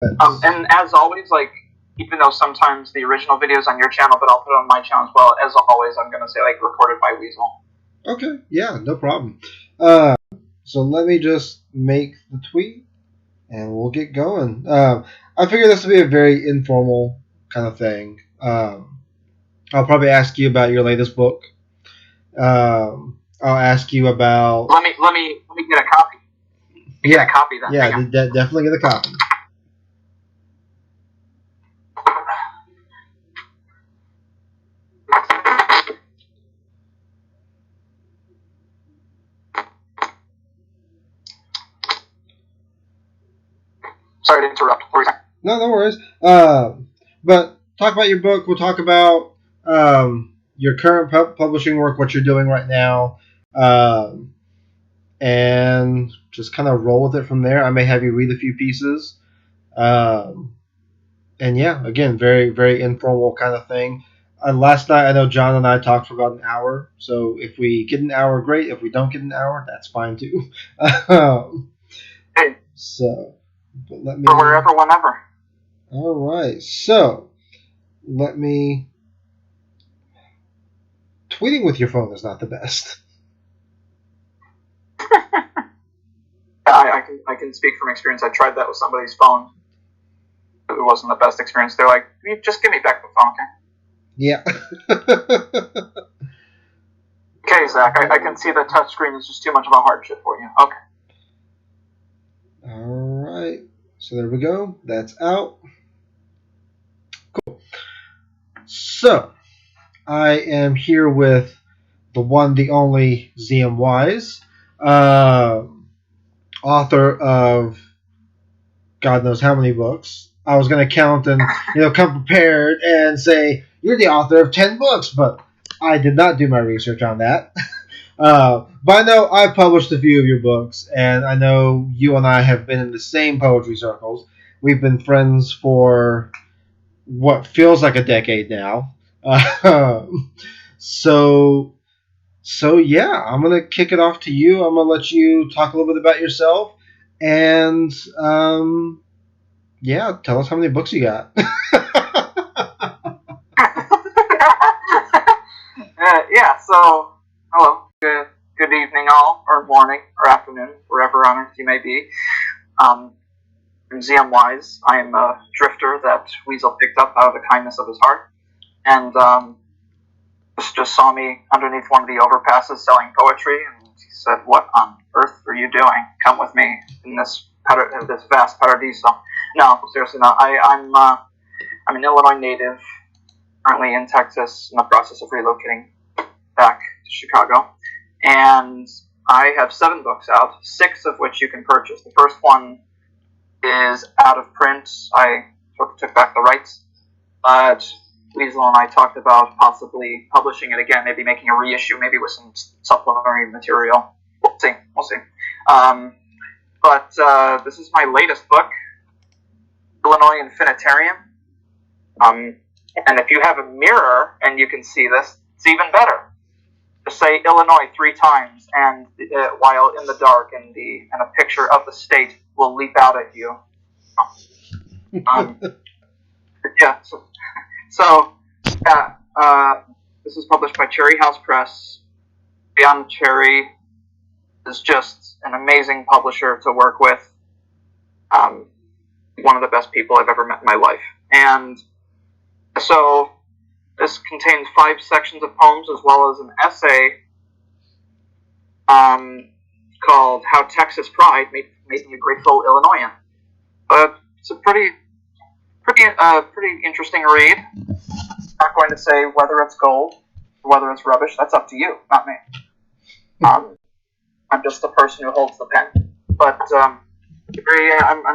And as always, like, even though sometimes the original video's on your channel, but I'll put it on my channel as well, as always, I'm going to say, like, recorded by Weasel. Okay, yeah, no problem. So let me just make the tweet, and we'll get going. I figure this will be a very informal kind of thing. I'll probably ask you about your latest book. I'll ask you about. Let me get a copy. Get a copy then. Yeah, definitely get a copy. Sorry to interrupt. No worries. But talk about your book. We'll talk about your current publishing work, what you're doing right now, and just kind of roll with it from there. I may have you read a few pieces. And yeah, again, very, very informal kind of thing. Last night, I know John and I talked for about an hour. So if we get an hour, great. If we don't get an hour, that's fine too. Hey. So, but let me. For wherever, whenever. All right. So, let me. Tweeting with your phone is not the best. I can speak from experience. I tried that with somebody's phone. It wasn't the best experience. They're like, just give me back the phone, okay? Yeah. Okay, Zach, I can see the touchscreen is just too much of a hardship for you. Okay. All right. So there we go. That's out. Cool. So, I am here with the one, the only ZM Wise, author of God knows how many books. I was going to count and come prepared and say, you're the author of 10 books, but I did not do my research on that. But I know I've published a few of your books, and I know you and I have been in the same poetry circles. We've been friends for what feels like a decade now. So yeah, I'm going to kick it off to you. I'm going to let you talk a little bit about yourself. And, yeah, tell us how many books you got. Yeah, so, hello. Good evening, all, or morning, or afternoon, wherever on earth you may be. I'm ZM Wise. I am a drifter that Weasel picked up out of the kindness of his heart. And, just saw me underneath one of the overpasses selling poetry, and he said, "What on earth are you doing? Come with me in this vast paradiso." No, seriously, no. I'm an Illinois native, currently in Texas, in the process of relocating back to Chicago, and I have 7 books out, 6 of which you can purchase. The first one is out of print. I sort of took back the rights, but Weasel and I talked about possibly publishing it again, maybe making a reissue, maybe with some supplementary material. We'll see. But this is my latest book, Illinois Infinitarium. And if you have a mirror and you can see this, it's even better. Just say Illinois 3 times, and while in the dark, and a picture of the state will leap out at you. Yeah. So, this is published by Cherry House Press. Beyond Cherry is just an amazing publisher to work with. One of the best people I've ever met in my life. And so, this contains 5 sections of poems as well as an essay called "How Texas Pride Made Me a Grateful Illinoisan." But it's a pretty interesting read. I'm not going to say whether it's gold or whether it's rubbish. That's up to you, not me. I'm just the person who holds the pen. But I'm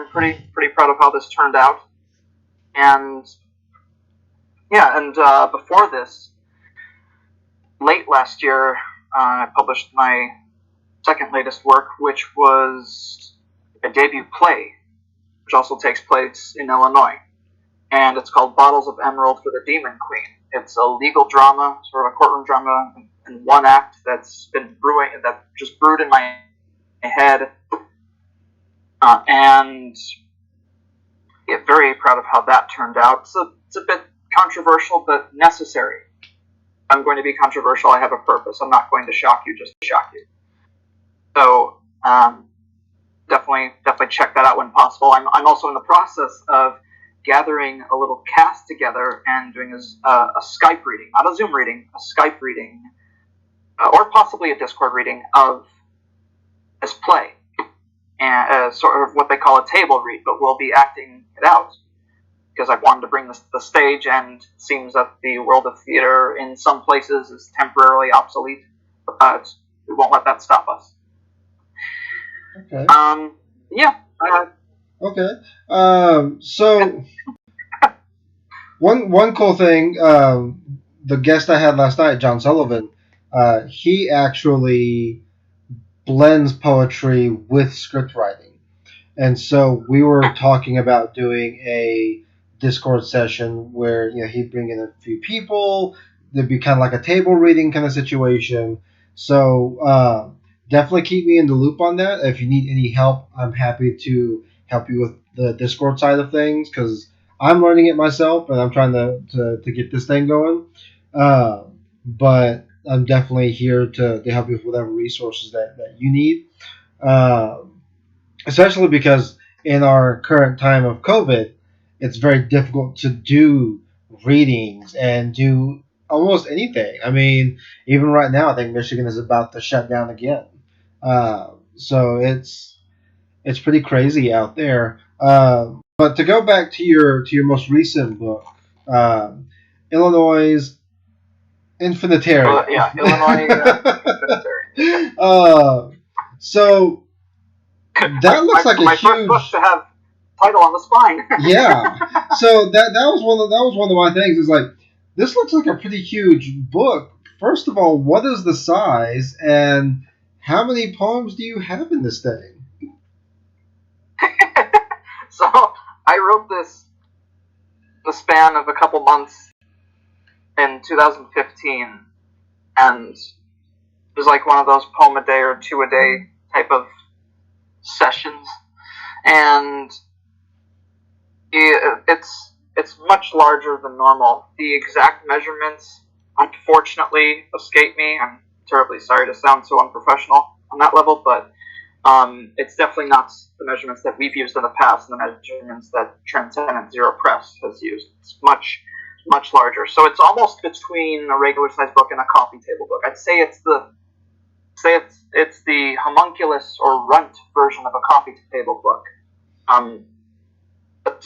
pretty proud of how this turned out. And yeah, and before this, late last year, I published my second latest work, which was a debut play, which also takes place in Illinois. And it's called Bottles of Emerald for the Demon Queen. It's a legal drama, sort of a courtroom drama in one act that's been brewing, that just brewed in my head. And very proud of how that turned out. It's a bit controversial, but necessary. I'm going to be controversial. I have a purpose. I'm not going to shock you just to shock you. So definitely check that out when possible. I'm also in the process of gathering a little cast together and doing a Skype reading, not a Zoom reading, a Skype reading, or possibly a Discord reading of this play, and sort of what they call a table read, but we'll be acting it out because I wanted to bring this to the stage, and it seems that the world of theater in some places is temporarily obsolete, but we won't let that stop us. Okay. Yeah. Okay. So one cool thing, the guest I had last night, John Sullivan, he actually blends poetry with script writing. And so we were talking about doing a Discord session where he'd bring in a few people. There'd be kind of like a table reading kind of situation. So definitely keep me in the loop on that. If you need any help, I'm happy to help you with the Discord side of things because I'm learning it myself and I'm trying to get this thing going. But I'm definitely here to help you with whatever resources that you need. Especially because in our current time of COVID, it's very difficult to do readings and do almost anything. I mean, even right now, I think Michigan is about to shut down again. So it's pretty crazy out there. But to go back to your most recent book, Illinois' Infinitarium. Illinois Infinitarium. So that looks like a my huge. First book to have title on the spine. Yeah. So that was one of my things. Is like this looks like a pretty huge book. First of all, what is the size, and how many poems do you have in this thing? So I wrote this in the span of a couple months in 2015, and it was like one of those poem a day or two a day type of sessions, and it's much larger than normal. The exact measurements unfortunately escape me. I'm terribly sorry to sound so unprofessional on that level, but it's definitely not the measurements that we've used in the past and the measurements that Transcendent Zero Press has used. It's much larger. So it's almost between a regular sized book and a coffee table book. I'd say it's the homunculus or runt version of a coffee table book. But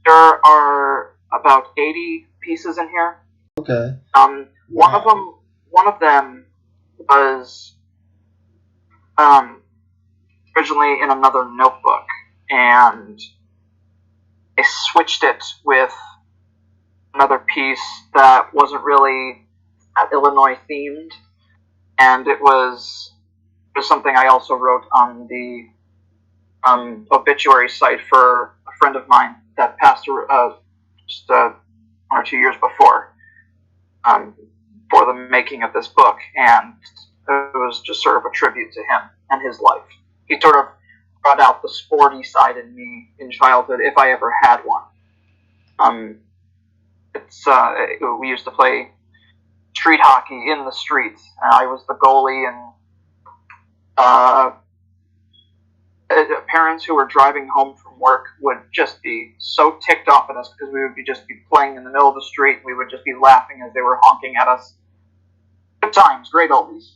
there are about 80 pieces in here. Okay. Wow. One of them was originally in another notebook, and I switched it with another piece that wasn't really Illinois themed, and it was something I also wrote on the obituary site for a friend of mine that passed just 1 or 2 years before, for the making of this book, and it was just sort of a tribute to him and his life. He sort of brought out the sporty side in me in childhood, if I ever had one. We used to play street hockey in the streets, and I was the goalie, and parents who were driving home from work would just be so ticked off at us because we would just be playing in the middle of the street. We would just be laughing as they were honking at us. Good times, great oldies.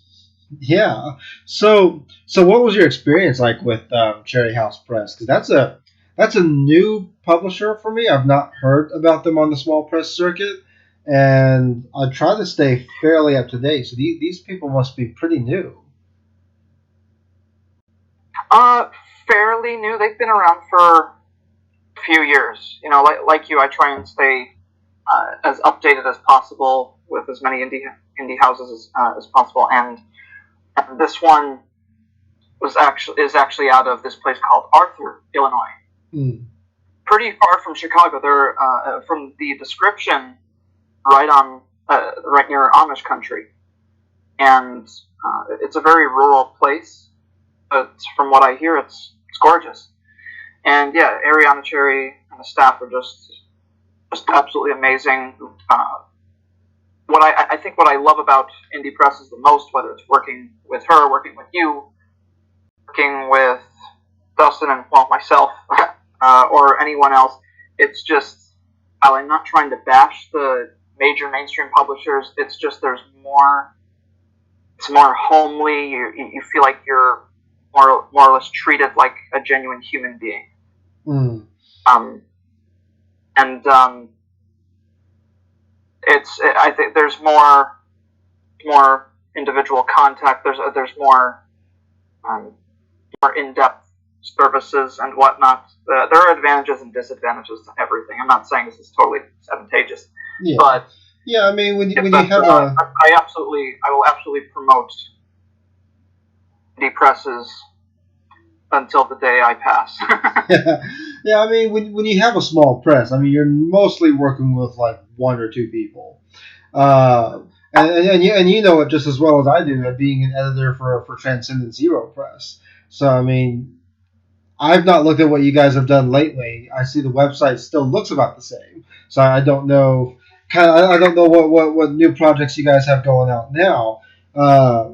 Yeah. So what was your experience like with Cherry House Press? Because that's a new publisher for me. I've not heard about them on the small press circuit, and I try to stay fairly up to date. So these people must be pretty new. Fairly new. They've been around for a few years. Like you, I try and stay as updated as possible with as many indie houses as possible, and this one is actually out of this place called Arthur, Illinois. Pretty far from Chicago. They're from the description right near Amish country, and it's a very rural place. But from what I hear, it's gorgeous. And yeah, Ariana Cherry and the staff are just absolutely amazing. I think what I love about indie presses the most, whether it's working with her, working with you, working with Dustin and myself, or anyone else, it's just I'm not trying to bash the major mainstream publishers. It's just there's more. It's more homely. You feel like you're more or less treated like a genuine human being. Mm. I think there's more individual contact. There's more in-depth services and whatnot. There are advantages and disadvantages to everything. I'm not saying this is totally advantageous, Yeah. but yeah, I mean, when you have I will absolutely promote indie presses until the day I pass. yeah, I mean, when you have a small press, I mean, you're mostly working with like one or two people, and you know it just as well as I do, being an editor for Transcendent Zero Press. So I mean, I've not looked at what you guys have done lately. I see the website still looks about the same, so I don't know. I don't know what new projects you guys have going out now, but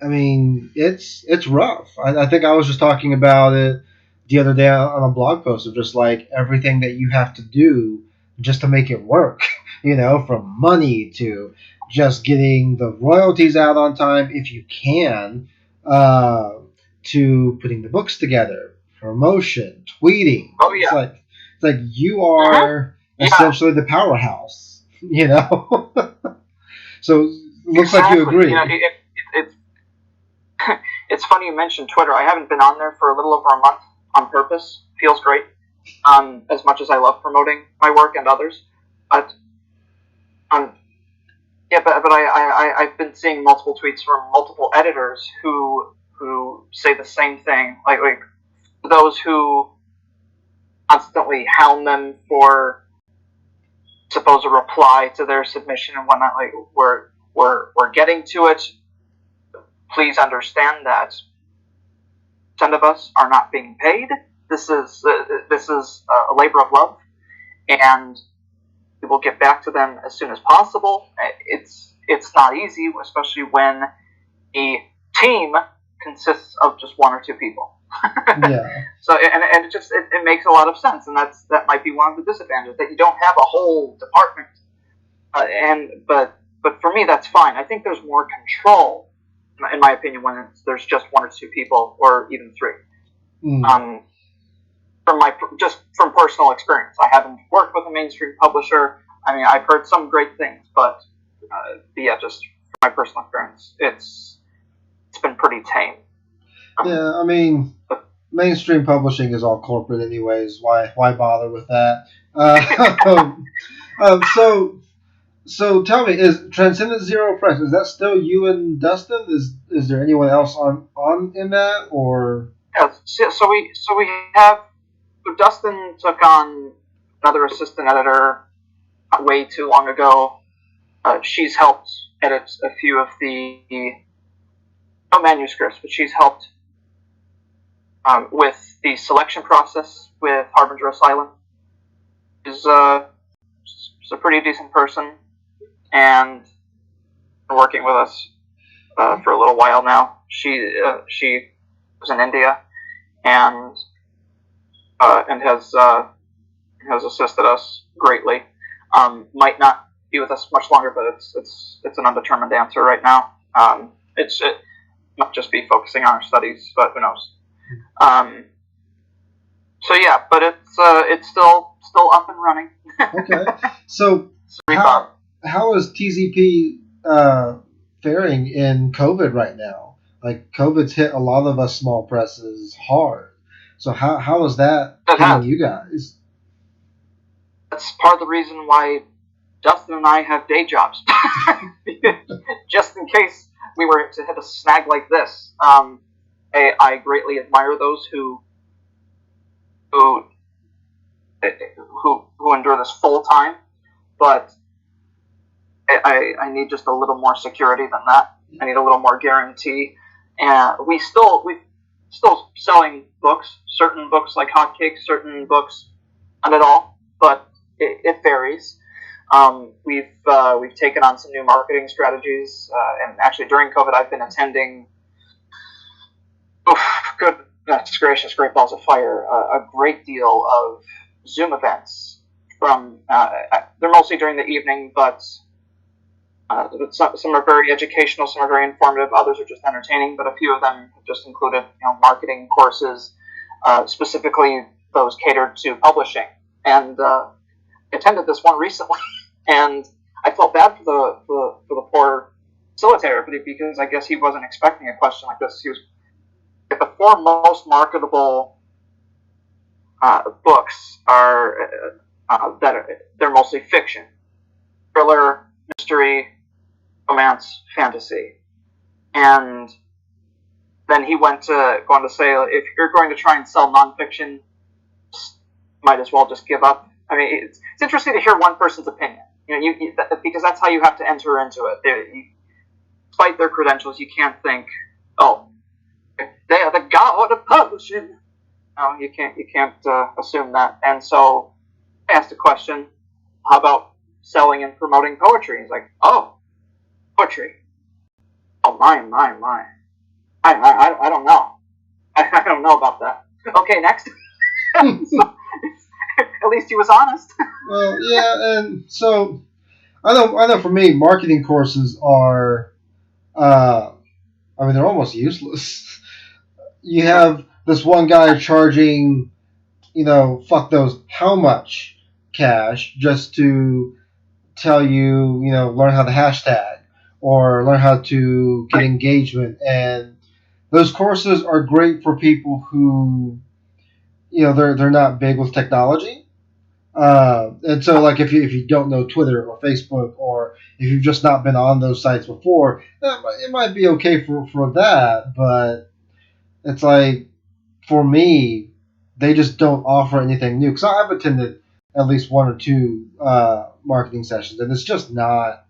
I mean, it's rough. I think I was just talking about it the other day on a blog post of just like everything that you have to do just to make it work. You know, from money to just getting the royalties out on time if you can, to putting the books together, promotion, tweeting. Oh yeah, it's like you are essentially the powerhouse. You know, so looks like you agree. You know, it's funny you mentioned Twitter. I haven't been on there for a little over a month on purpose. Feels great. As much as I love promoting my work and others, but I've been seeing multiple tweets from multiple editors who say the same thing. Like those who constantly hound them for suppose a reply to their submission and whatnot. Like we're getting to it. Please understand that some of us are not being paid. This is a labor of love, and we will get back to them as soon as possible. It's not easy, especially when a team consists of just one or two people. Yeah. So and it makes a lot of sense, and that might be one of the disadvantages, that you don't have a whole department. But for me that's fine. I think there's more control, in my opinion, when there's just one or two people, or even three. Mm. From personal experience, I haven't worked with a mainstream publisher. I mean, I've heard some great things, but just from my personal experience, it's been pretty tame. Yeah, I mean, mainstream publishing is all corporate, anyways. Why bother with that? So tell me, is Transcendent Zero Press, is that still you and Dustin? Is there anyone else on in that, or? Yeah, so we have. Dustin took on another assistant editor way too long ago. She's helped edit a few of the no manuscripts, but she's helped with the selection process with Harbinger Asylum. She's a pretty decent person, and been working with us for a little while now. She was in India and has assisted us greatly. Might not be with us much longer, but it's an undetermined answer right now. It might just be focusing on our studies, but who knows? So yeah, but it's still up and running. Okay. So how is TZP faring in COVID right now? Like, COVID's hit a lot of us small presses hard. So how is that hitting you guys? That's part of the reason why Dustin and I have day jobs. Just in case we were to hit a snag like this. I greatly admire those who endure this full time, but I need just a little more security than that. I need a little more guarantee. And still selling books, certain books like hotcakes, certain books not at all, but it varies. We've taken on some new marketing strategies, and actually during COVID, I've been attending. Goodness gracious, great balls of fire! A great deal of Zoom events from. They're mostly during the evening, but some are very educational, some are very informative, others are just entertaining. But a few of them have just included, marketing courses, specifically those catered to publishing. And I attended this one recently, and I felt bad for the poor facilitator, because I guess he wasn't expecting a question like this. He was the four most marketable books they're mostly fiction, thriller, mystery, romance, fantasy, and then he went on to say, if you're going to try and sell nonfiction, might as well just give up. I mean, it's interesting to hear one person's opinion, because that's how you have to enter into it. Despite their credentials, you can't think, oh, they are the god of publishing. No, you can't assume that. And so I asked a question: how about selling and promoting poetry? He's like, oh, poetry. Oh, my. I don't know. I don't know about that. Okay, next. So, at least he was honest. Well, yeah, and so I know. For me, marketing courses are, they're almost useless. You have this one guy charging, fuck those, how much cash just to tell you, learn how to hashtag or learn how to get engagement. And those courses are great for people who, they're not big with technology. And so, like, if you don't know Twitter or Facebook, or if you've just not been on those sites before, it might be okay for that. But it's like, for me, they just don't offer anything new. Because I've attended at least one or two marketing sessions, and it's just not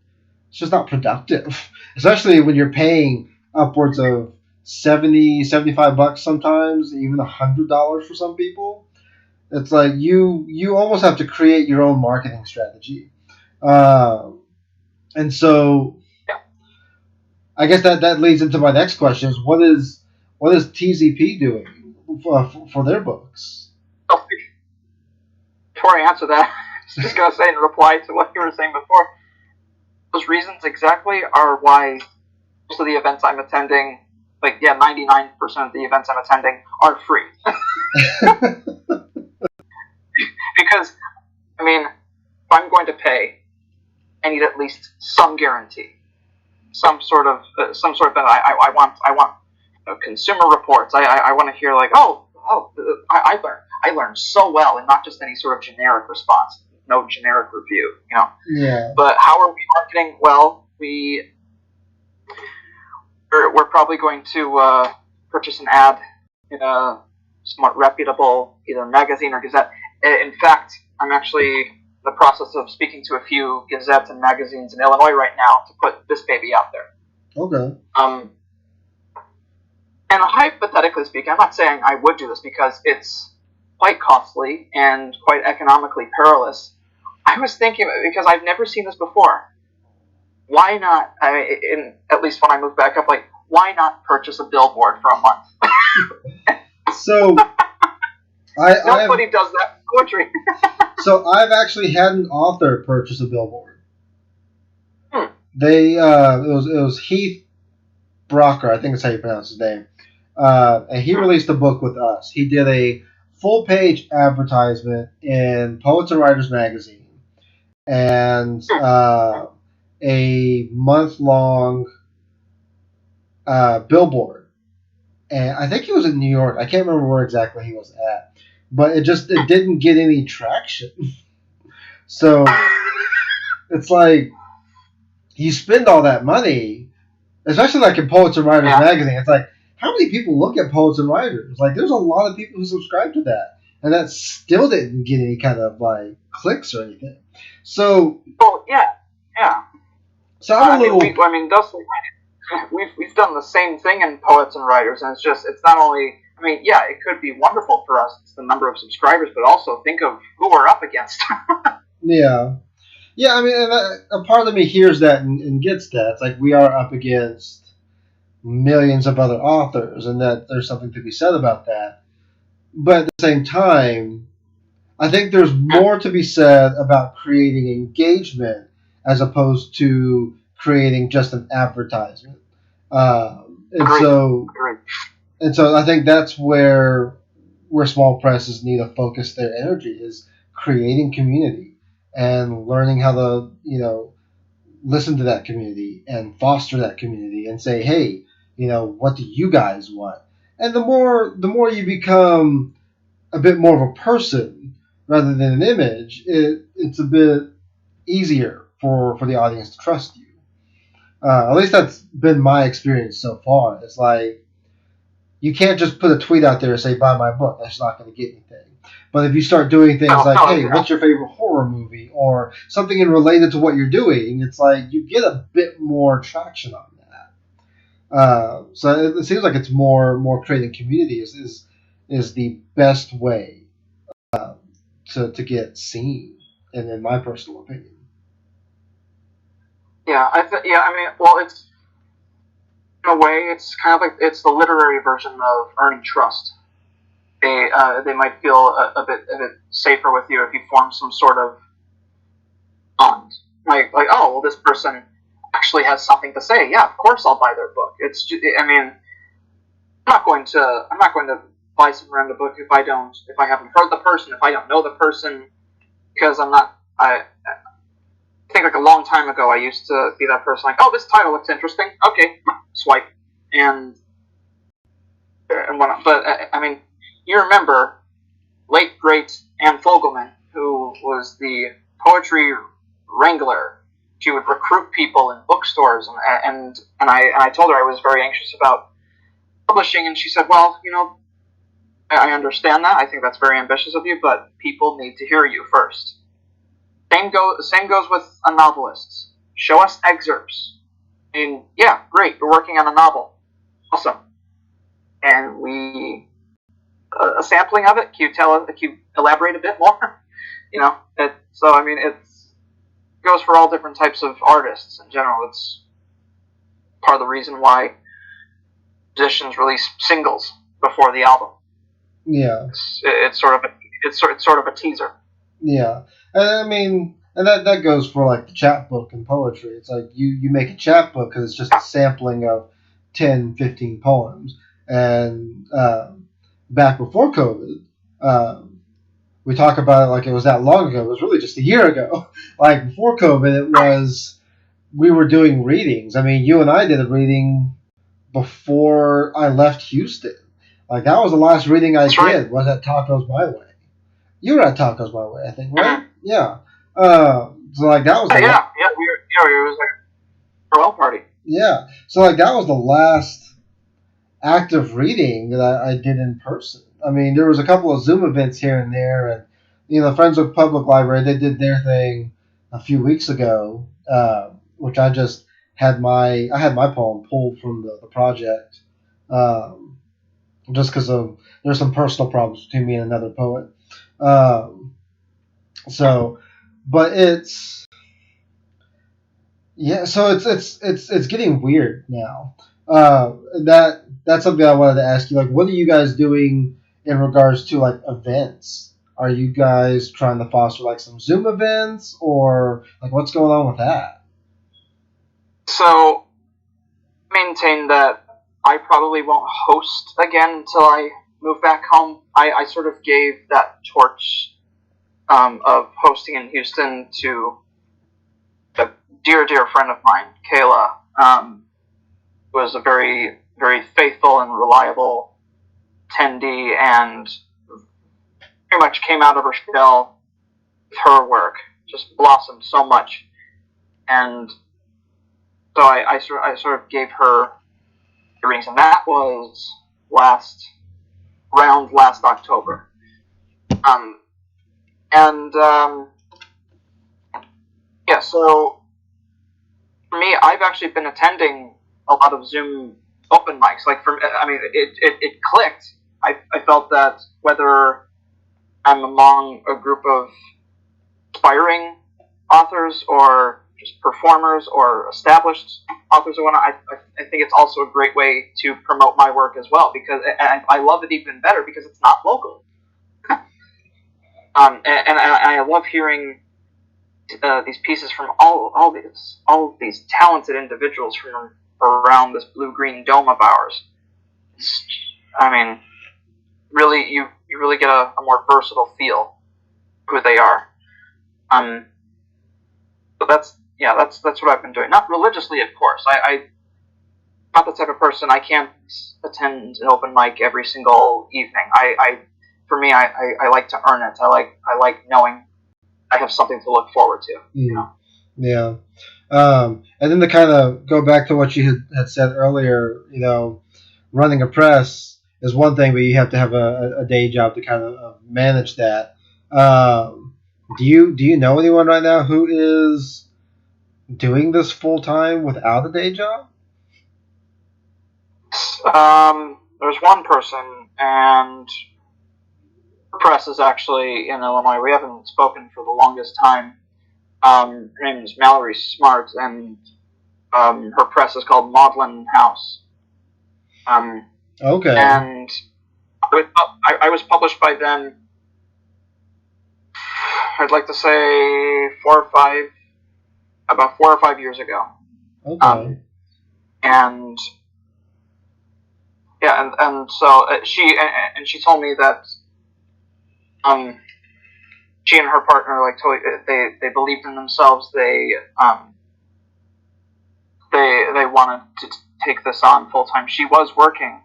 productive. Especially when you're paying upwards of $70, $75 sometimes, even $100 for some people. It's like you almost have to create your own marketing strategy, and so I guess that leads into my next question: is what is TZP doing for their books? Before I answer that, I was just going to say in reply to what you were saying before, those reasons exactly are why most of the events I'm attending, 99% of the events I'm attending are free. Because, if I'm going to pay, I need at least some guarantee, some sort of I want consumer reports. I want to hear I learned so well, and not just any sort of generic response, no generic review, Yeah. But how are we marketing? Well, we're probably going to purchase an ad in a somewhat reputable either magazine or gazette. In fact, I'm actually in the process of speaking to a few gazettes and magazines in Illinois right now to put this baby out there. Okay. And hypothetically speaking, I'm not saying I would do this because it's quite costly and quite economically perilous. I was thinking, because I've never seen this before, why not, at least when I move back up, why not purchase a billboard for a month? So, nobody does that in poetry. So I've actually had an author purchase a billboard. They it was Heath Brocker, I think that's how you pronounce his name, and he released a book with us. He did a full-page advertisement in Poets and Writers magazine, and a month-long billboard. And I think he was in New York. I can't remember where exactly he was at, but it didn't get any traction. So it's like, you spend all that money, especially in Poets and Writers magazine. It's like, how many people look at Poets and Writers? There's a lot of people who subscribe to that, and that still didn't get any kind of clicks or anything. So, yeah. So I'm a little. We've done the same thing in Poets and Writers, and it's not only I mean, yeah, it could be wonderful for us, it's the number of subscribers, but also think of who we're up against. Yeah. Yeah, I mean, and a part of me hears that and gets that. It's like we are up against millions of other authors, and that there's something to be said about that. But at the same time, I think there's more to be said about creating engagement as opposed to creating just an advertisement. And Agreed. so, Agreed. and so, I think that's where small presses need to focus their energy is creating community and learning how to listen to that community and foster that community and say, hey, what do you guys want? And the more you become a bit more of a person rather than an image, it's a bit easier for the audience to trust you. At least that's been my experience so far. It's like you can't just put a tweet out there and say buy my book. That's not going to get anything. But if you start doing things like, hey, what's your favorite horror movie, or something related to what you're doing, it's like you get a bit more traction on that. So it seems like it's more creating community is the best way to get seen, and in my personal opinion. Yeah, I mean, well, it's in a way, it's kind of like it's the literary version of earning trust. They might feel a bit safer with you if you form some sort of bond. Like oh, well, this person actually has something to say. Yeah, of course I'll buy their book. It's just, I mean, I'm not going to buy some random book if I haven't heard the person, if I don't know the person, because I think like a long time ago I used to be that person like, oh, this title looks interesting. Okay, swipe. And but I mean, you remember late great Anne Fogelman, who was the poetry wrangler. She would recruit people in bookstores, and I told her I was very anxious about publishing, and she said, well, I understand that. I think that's very ambitious of you, but people need to hear you first. Same goes with a novelist. Show us excerpts. And yeah, great, you're working on a novel. Awesome. And a sampling of it. Can you elaborate a bit more? So I mean, it goes for all different types of artists in general. It's part of the reason why musicians release singles before the album. Yeah, it's sort of a teaser. Yeah, I mean, and that goes for like the chapbook and poetry. It's like you make a chapbook because it's just a sampling of 10, 15 poems. And back before COVID, we talk about it like it was that long ago. It was really just a year ago. Like before COVID, we were doing readings. I mean, you and I did a reading before I left Houston. Like that was the last reading I did was at Tacos My Way. You were at Tacos My Way, I think, right? Yeah. So like that was we were it was like a farewell party. Yeah. So like that was the last active reading that I did in person. I mean, there was a couple of Zoom events here and there, and Friendswood Public Library, they did their thing a few weeks ago, which I just had my poem pulled from the project, just because there's some personal problems between me and another poet. But it's it's getting weird now. That's something I wanted to ask you. Like, what are you guys doing in regards to like events? Are you guys trying to foster like some Zoom events, or like what's going on with that? So, maintain that I probably won't host again until I move back home. I sort of gave that torch of hosting in Houston to a dear friend of mine, Kayla, who was a very, very faithful and reliable attendee, and pretty much came out of her shell with her work, just blossomed so much. And so I sort of gave her the readings, and that was last October. So for me, I've actually been attending a lot of Zoom open mics. Like it clicked I felt that whether I'm among a group of aspiring authors or just performers or established authors or whatnot, I think it's also a great way to promote my work as well, because I love it even better because it's not local. And I love hearing these pieces from all these talented individuals from around this blue-green dome of ours. I mean, really, you really get a more versatile feel who they are. But that's what I've been doing. Not religiously, of course. I'm not the type of person. I can't attend an open mic every single evening. For me, I like to earn it. I like knowing I have something to look forward to. You know? Yeah. And then to kind of go back to what you had said earlier, running a press is one thing, but you have to have a day job to kind of manage that. Do you know anyone right now who is doing this full time without a day job? There's one person, and her press is actually in Illinois. We haven't spoken for the longest time. Her name is Mallory Smart, and her press is called Maudlin House. Okay. And I was published by them, I'd like to say about 4 or 5 years ago. Okay. And so she told me that she and her partner they believed in themselves. They wanted to take this on full time. She was working,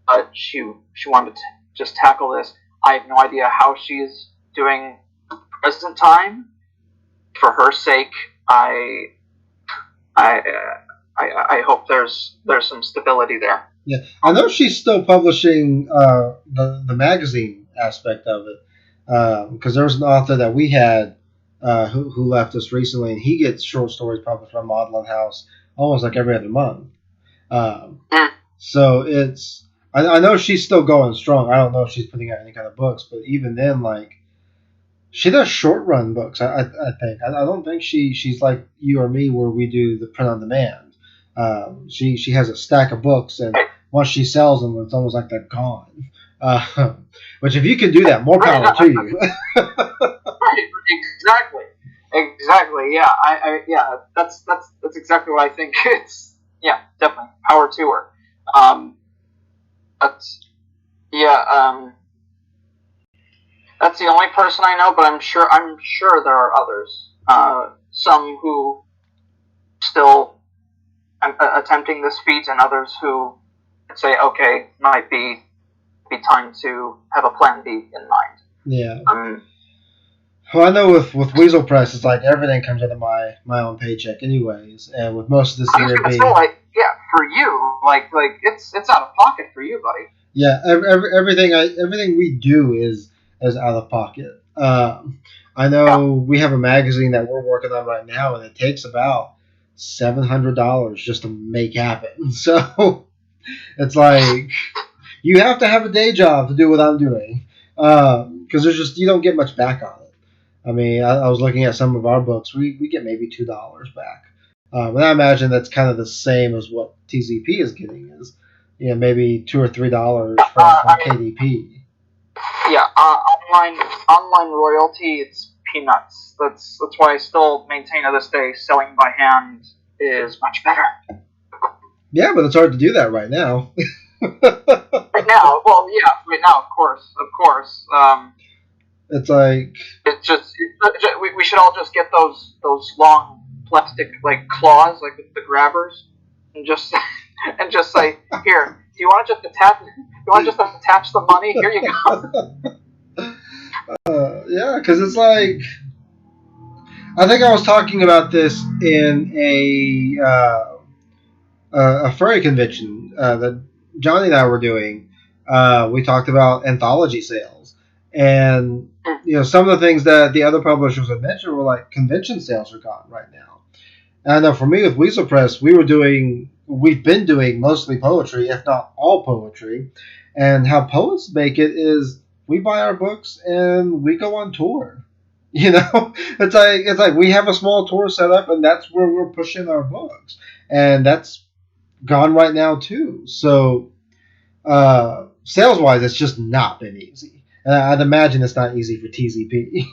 but she wanted to just tackle this. I have no idea how she's doing present time. For her sake, I hope there's some stability there. Yeah, I know she's still publishing the magazine aspect of it, because there was an author that we had who left us recently, and he gets short stories published by Maudlin House almost like every other month. So I know she's still going strong. I don't know if she's putting out any kind of books, but even then, she does short run books. I think I don't think she's like you or me where we do the print on demand. She has a stack of books, and once she sells them, it's almost like they're gone. Which if you can do that, more power to you. Right, exactly. Yeah, that's exactly what I think. It's definitely power to her. That's the only person I know, but I'm sure there are others. Some who still attempting this feat, and others who say, okay, might be time to have a plan B in mind. Yeah. Well, I know with Weasel Press, it's like everything comes out of my own paycheck, anyways, and with most of this year being for you, it's out of pocket for you, buddy. Yeah, everything we do is out of pocket. I know we have a magazine that we're working on right now, and it takes about $700 just to make happen. So it's like you have to have a day job to do what I'm doing, because you don't get much back on it. I mean, I was looking at some of our books. We get maybe $2 back, but I imagine that's kind of the same as what TZP is getting, is maybe $2 or $3 from KDP. Yeah, online royalty, it's peanuts. That's why I still maintain to this day selling by hand is much better. Yeah, but it's hard to do that right now. Right now, of course. It's like we should all just get those long plastic claws, with the grabbers, and just say, here. Do you want to just attach the money? Here you go. Yeah, because it's like, I think I was talking about this in a furry convention that Johnny and I were doing. We talked about anthology sales, and some of the things that the other publishers had mentioned were like convention sales are gone right now. And I know for me with Weasel Press, we've been doing mostly poetry, if not all poetry, And how poets make it is we buy our books and we go on tour. It's like we have a small tour set up, and that's where we're pushing our books, and that's gone right now too. So sales wise, it's just not been easy, and I'd imagine it's not easy for TZP.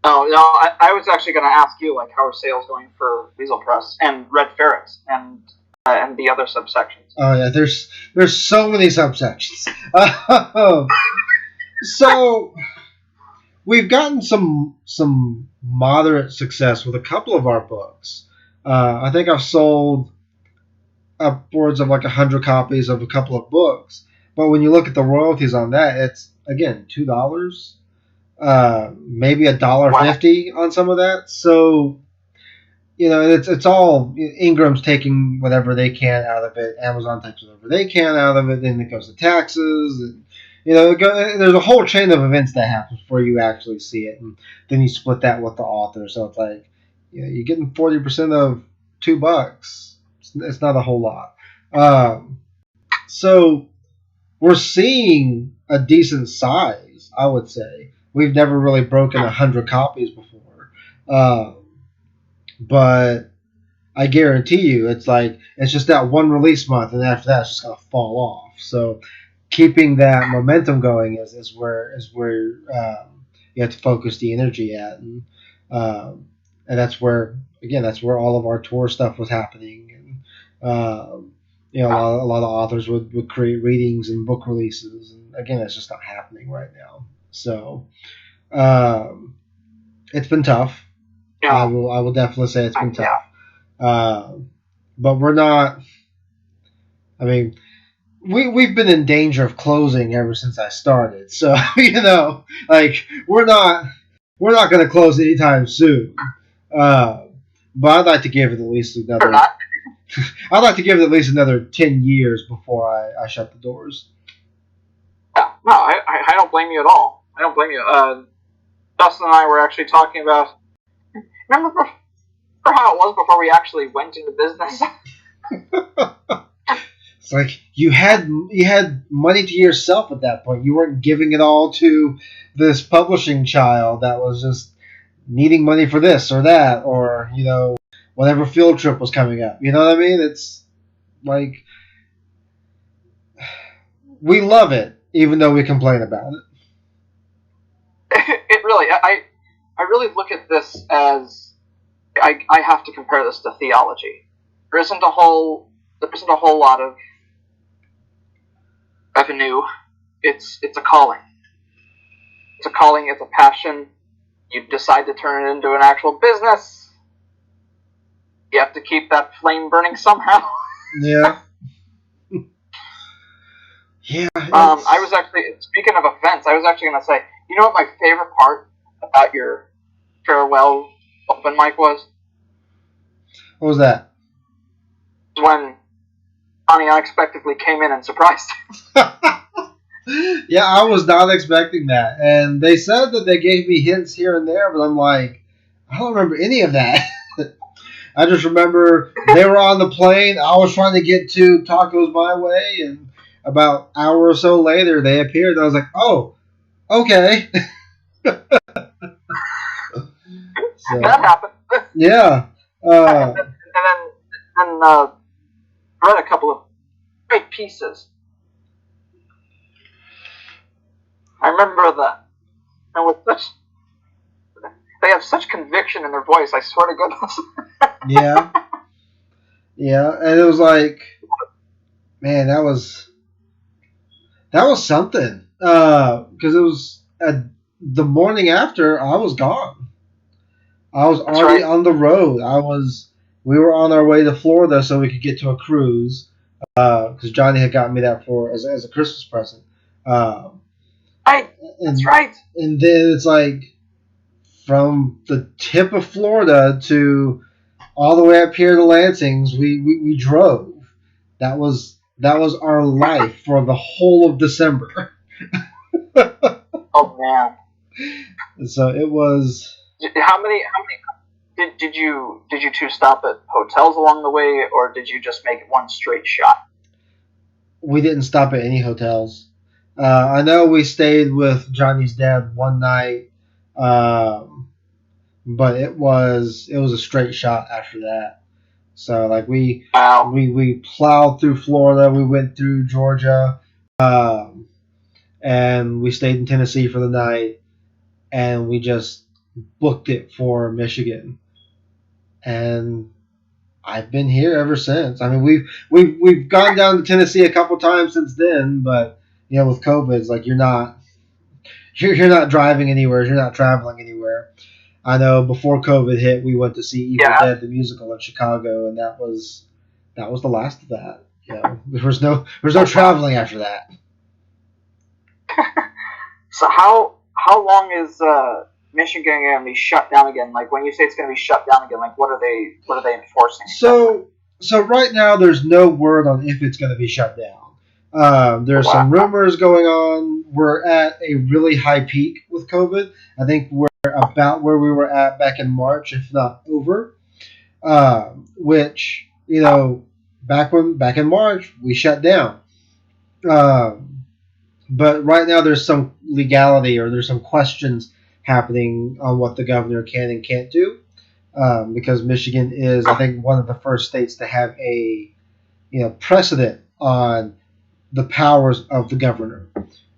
Oh no, I was actually going to ask you, like, how are sales going for Weasel Press and Red Ferrets and the other subsections? Oh yeah, there's so many subsections. So we've gotten some moderate success with a couple of our books. I think I've sold upwards of like 100 copies of a couple of books. But when you look at the royalties on that, it's again $2, maybe $1.50 on some of that. So it's all Ingram's taking whatever they can out of it. Amazon takes whatever they can out of it. Then it goes to taxes, and there's a whole chain of events that happens before you actually see it, and then you split that with the author. So it's like you're getting 40% of $2. It's not a whole lot. So we're seeing a decent size, I would say. We've never really broken 100 copies before. But I guarantee you, it's just that one release month, and after that, it's just gonna fall off. So keeping that momentum going is where you have to focus the energy at, and that's where all of our tour stuff was happening, and a lot of authors would create readings and book releases, and again, that's just not happening right now. So it's been tough. Yeah. I will definitely say it's been tough. But we're not. I mean, we've been in danger of closing ever since I started. So we're not going to close anytime soon. But I'd like to give it at least another. I'd like to give it at least another 10 years before I shut the doors. Yeah, no, I don't blame you at all. I don't blame you. Dustin and I were actually talking about. Remember how it was before we actually went into business? It's like you had money to yourself at that point. You weren't giving it all to this publishing child that was just needing money for this or that, or whatever field trip was coming up. You know what I mean? It's like we love it, even though we complain about it. It really, I really look at this as I have to compare this to theology. There isn't a whole lot of revenue. It's a calling. It's a calling. It's a passion. You decide to turn it into an actual business. You have to keep that flame burning somehow. Yeah. Yeah. I was actually, speaking of events, I was actually going to say, you know what my favorite part about your farewell open mic was? What was that? When Johnny unexpectedly came in and surprised Yeah, I was not expecting that. And they said that they gave me hints here and there, but I'm like, I don't remember any of that. I just remember they were on the plane. I was trying to get to Tacos My Way, and about an hour or so later, they appeared. And I was like, oh, okay. So, that happened. Yeah. And then I read a couple of great pieces. I remember that. And with they have such conviction in their voice, I swear to goodness. Yeah. Yeah, and it was like, man, that was something. Because it was the morning after, I was gone. I was already on the road. We were on our way to Florida so we could get to a cruise. Because Johnny had gotten me that as a Christmas present. That's right. And then it's like from the tip of Florida to all the way up here to Lansing's, we drove. That was our life for the whole of December. Oh man! So it was. How many? Did you two stop at hotels along the way, or did you just make it one straight shot? we didn't stop at any hotels. I know we stayed with Johnny's dad one night, but it was a straight shot after that. So like we plowed through Florida, we went through Georgia, and we stayed in Tennessee for the night, and we just booked it for Michigan. And I've been here ever since. I mean, we've gone down to Tennessee a couple times since then, but with COVID, it's like you're not driving anywhere, you're not traveling anywhere. I know before COVID hit, we went to see Evil Dead the musical in Chicago, and that was the last of that. There was no traveling after that. So how long is Michigan going to be shut down again? Like when you say it's going to be shut down again, like what are they enforcing? So right now there's no word on if it's going to be shut down. There's some rumors going on. We're at a really high peak with COVID. I think we're about where we were at back in March, if not over. Which back in March we shut down. But right now there's some legality, or there's some questions happening on what the governor can and can't do, because Michigan is, I think, one of the first states to have a precedent on the powers of the governor,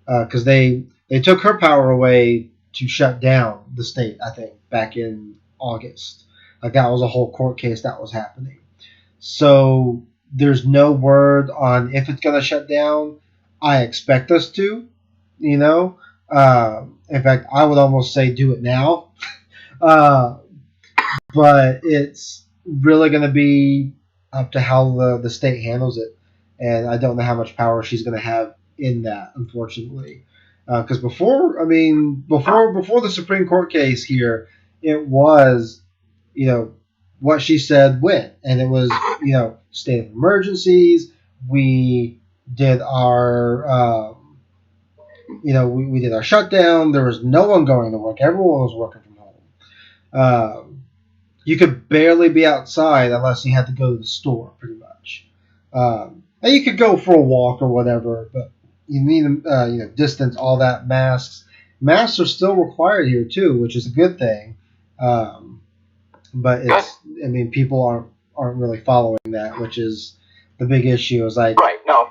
because they took her power away to shut down the state, I think, back in August. Like that was a whole court case that was happening. So there's no word on if it's going to shut down. I expect us to, in fact, I would almost say do it now. But it's really going to be up to how the state handles it. And I don't know how much power she's going to have in that, unfortunately. Because before the Supreme Court case here, it was, what she said went. And it was, state of emergencies. We did our, we did our shutdown. There was no one going to work. Everyone was working from home. You could barely be outside unless you had to go to the store, pretty much. And you could go for a walk or whatever, but you need, distance, all that, masks. Masks are still required here too, which is a good thing. But people aren't really following that, which is the big issue. Is like, right, no.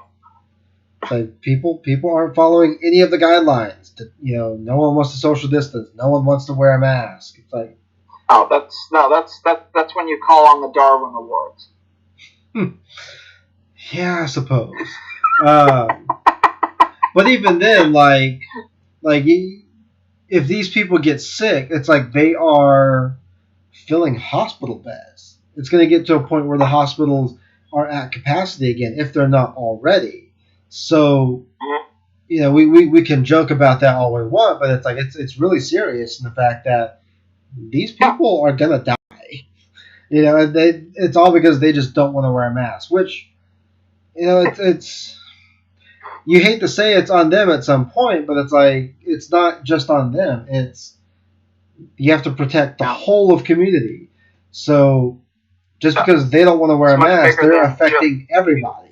Like people aren't following any of the guidelines. No one wants to social distance. No one wants to wear a mask. It's like, that's when you call on the Darwin Awards. Yeah, I suppose. But even then, like if these people get sick, it's like they are filling hospital beds. It's going to get to a point where the hospitals are at capacity again, if they're not already. So, we can joke about that all we want, but it's like it's really serious in the fact that these people are gonna die. It's all because they just don't want to wear a mask. Which, it's you hate to say it's on them at some point, but it's like it's not just on them. It's you have to protect the whole of community. So just because they don't want to wear a mask, they're affecting everybody.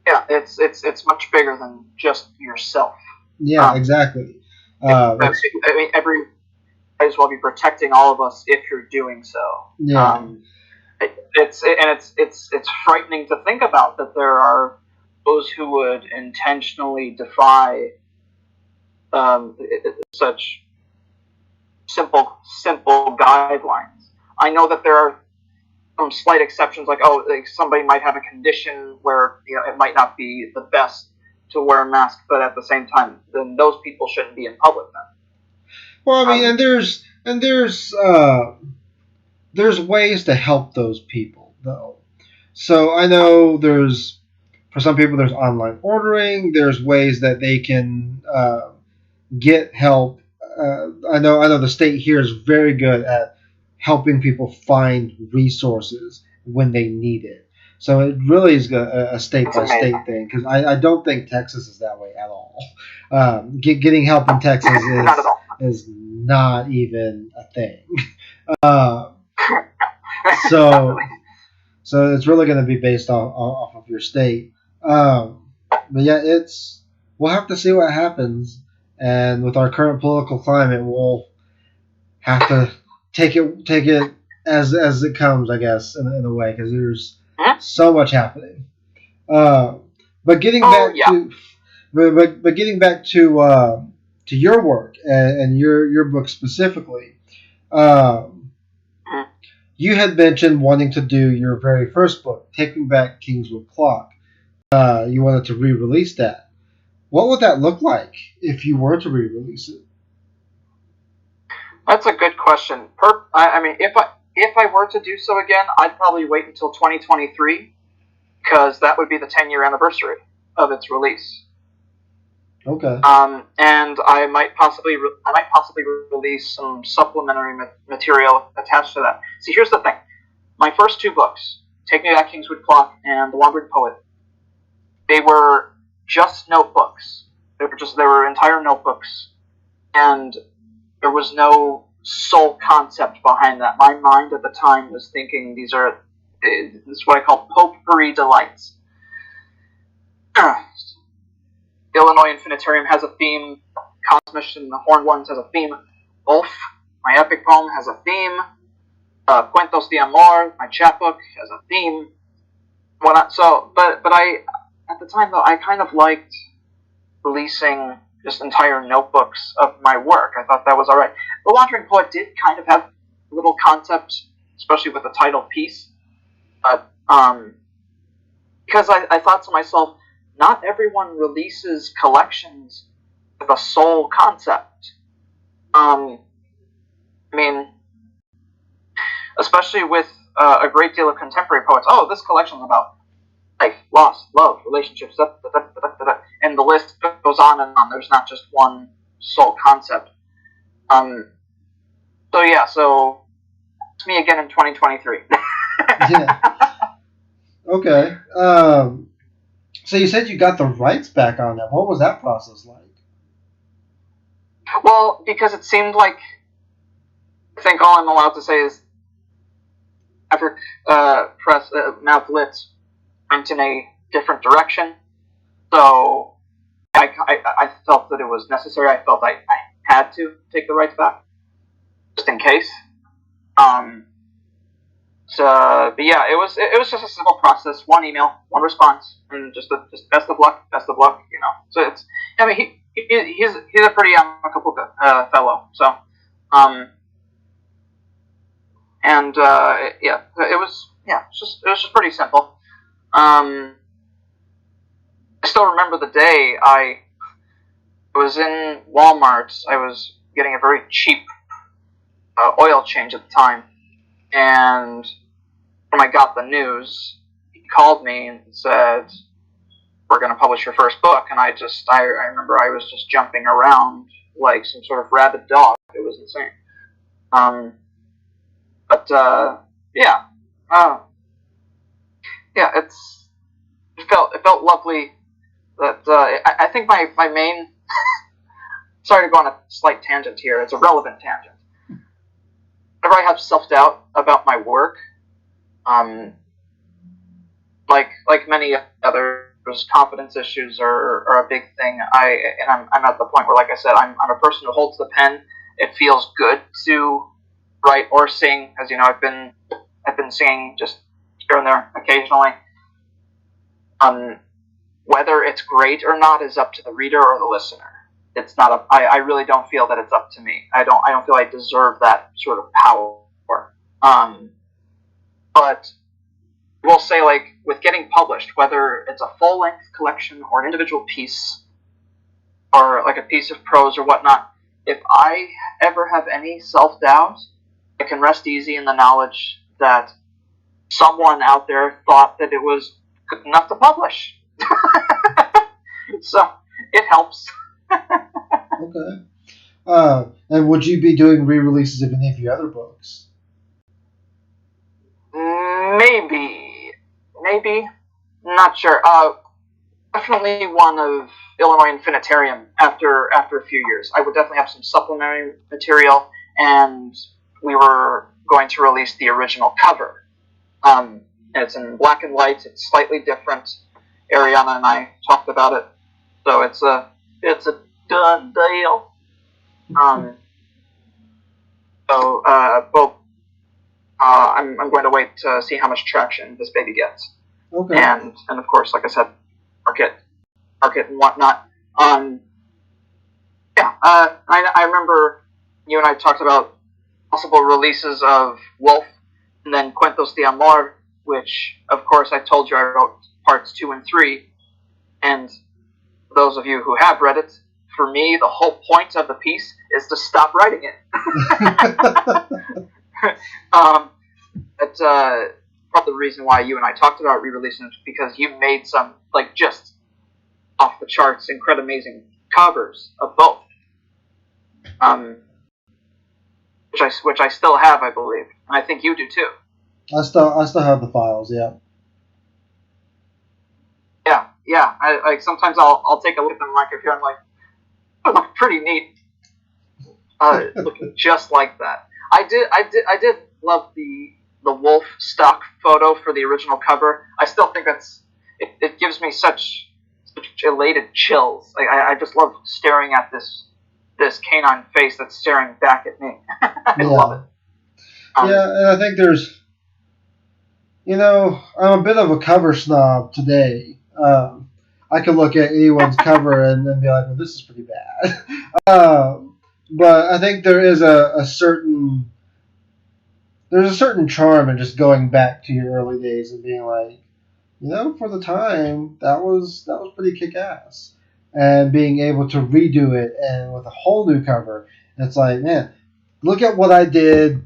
Yeah, it's much bigger than just yourself. Yeah, exactly. Every might as well be protecting all of us if you're doing so. Yeah. It's frightening to think about that there are those who would intentionally defy such simple guidelines. I know that there are slight exceptions, like somebody might have a condition where it might not be the best to wear a mask, but at the same time, then those people shouldn't be in public then. Well, I mean, and there's ways to help those people though. So I know for some people there's online ordering. There's ways that they can get help. I know the state here is very good at helping people find resources when they need it. So it really is a state-by-state thing, because I don't think Texas is that way at all. Getting help in Texas is not even a thing. So So it's really going to be based off of your state. But yeah, we'll have to see what happens. And with our current political climate, we'll have to take it as it comes, I guess, in a way, because there's so much happening. But getting back to but getting back to your work and your book specifically, you had mentioned wanting to do your very first book, Taking Back Kingswood Clock. You wanted to re-release that. What would that look like if you were to re-release it? That's a good question. I mean, if I were to do so again, I'd probably wait until 2023, because that would be the 10-year anniversary of its release. Okay. And I might possibly release some supplementary material attached to that. See, here's the thing: my first two books, Taking Back Kingswood Clock and The Wandering Poet, they were just notebooks. They were entire notebooks, and there was no soul concept behind that. My mind at the time was thinking this is what I call potpourri delights. Illinois Infinitarium has a theme. Cosmish and the Horned Ones has a theme. Wolf, my epic poem, has a theme. Cuentos de Amor, my chapbook, has a theme. But I, at the time though, I kind of liked releasing just entire notebooks of my work. I thought that was alright. The Wandering Poet did kind of have little concepts, especially with the title piece. But, because I thought to myself, not everyone releases collections with a sole concept. I mean, especially with a great deal of contemporary poets. Oh, this collection's about life, loss, love, relationships, and the list goes on and on. There's not just one sole concept. So it's me again in 2023. Yeah. Okay. So you said you got the rights back on that. What was that process like? Well, because it seemed like, I think all I'm allowed to say is, after press mouth lit went in a different direction. So I felt that it was necessary. I felt I had to take the rights back, just in case. But yeah, it was just a simple process. One email, one response, and just best of luck, you know. So it's, I mean, he's a pretty amicable fellow. So, it was just pretty simple. I still remember the day I was in Walmart. I was getting a very cheap oil change at the time, and when I got the news, he called me and said, "We're going to publish your first book." And I remember I was just jumping around like some sort of rabid dog. It was insane. It felt lovely. That I think my main sorry to go on a slight tangent here. It's a relevant tangent. Whenever I have self-doubt about my work, like many others, confidence issues are a big thing. I'm at the point where, like I said, I'm a person who holds the pen. It feels good to write or sing, as you know. I've been singing just here and there occasionally. Whether it's great or not is up to the reader or the listener. It's not I really don't feel that it's up to me. I don't feel I deserve that sort of power. But we'll say, like, with getting published, whether it's a full-length collection or an individual piece, or like a piece of prose or whatnot, if I ever have any self-doubt, I can rest easy in the knowledge that someone out there thought that it was good enough to publish. So it helps. Okay. And would you be doing re-releases of any of your other books? Maybe, not sure. Definitely one of Illinois Infinitarium after a few years. I would definitely have some supplementary material, and we were going to release the original cover. It's in black and white. It's slightly different. Ariana and I talked about it, so it's a done deal. I'm going to wait to see how much traction this baby gets. Okay. And of course, like I said, market and whatnot. I remember you and I talked about possible releases of Wolf and then Cuentos de Amor, which, of course, I told you I wrote parts 2 and 3. And for those of you who have read it, for me, the whole point of the piece is to stop writing it. That's probably the reason why you and I talked about re-releasing it, because you made some, like, just off the charts, incredible, amazing covers of both. Which I still have, I believe, and I think you do too. I still have the files. Yeah. Yeah. Like sometimes I'll take a look at them like if I'm like, oh, look pretty neat, looking just like that. I did love the wolf stock photo for the original cover. I still think it gives me such elated chills. Like I just love staring at this canine face that's staring back at me. I love it. Yeah, and I think there's, I'm a bit of a cover snob today. I could look at anyone's cover and be like, well, this is pretty bad. But I think there is a certain charm in just going back to your early days and being like, for the time, that was pretty kick-ass. And being able to redo it and with a whole new cover. And it's like, man, look at what I did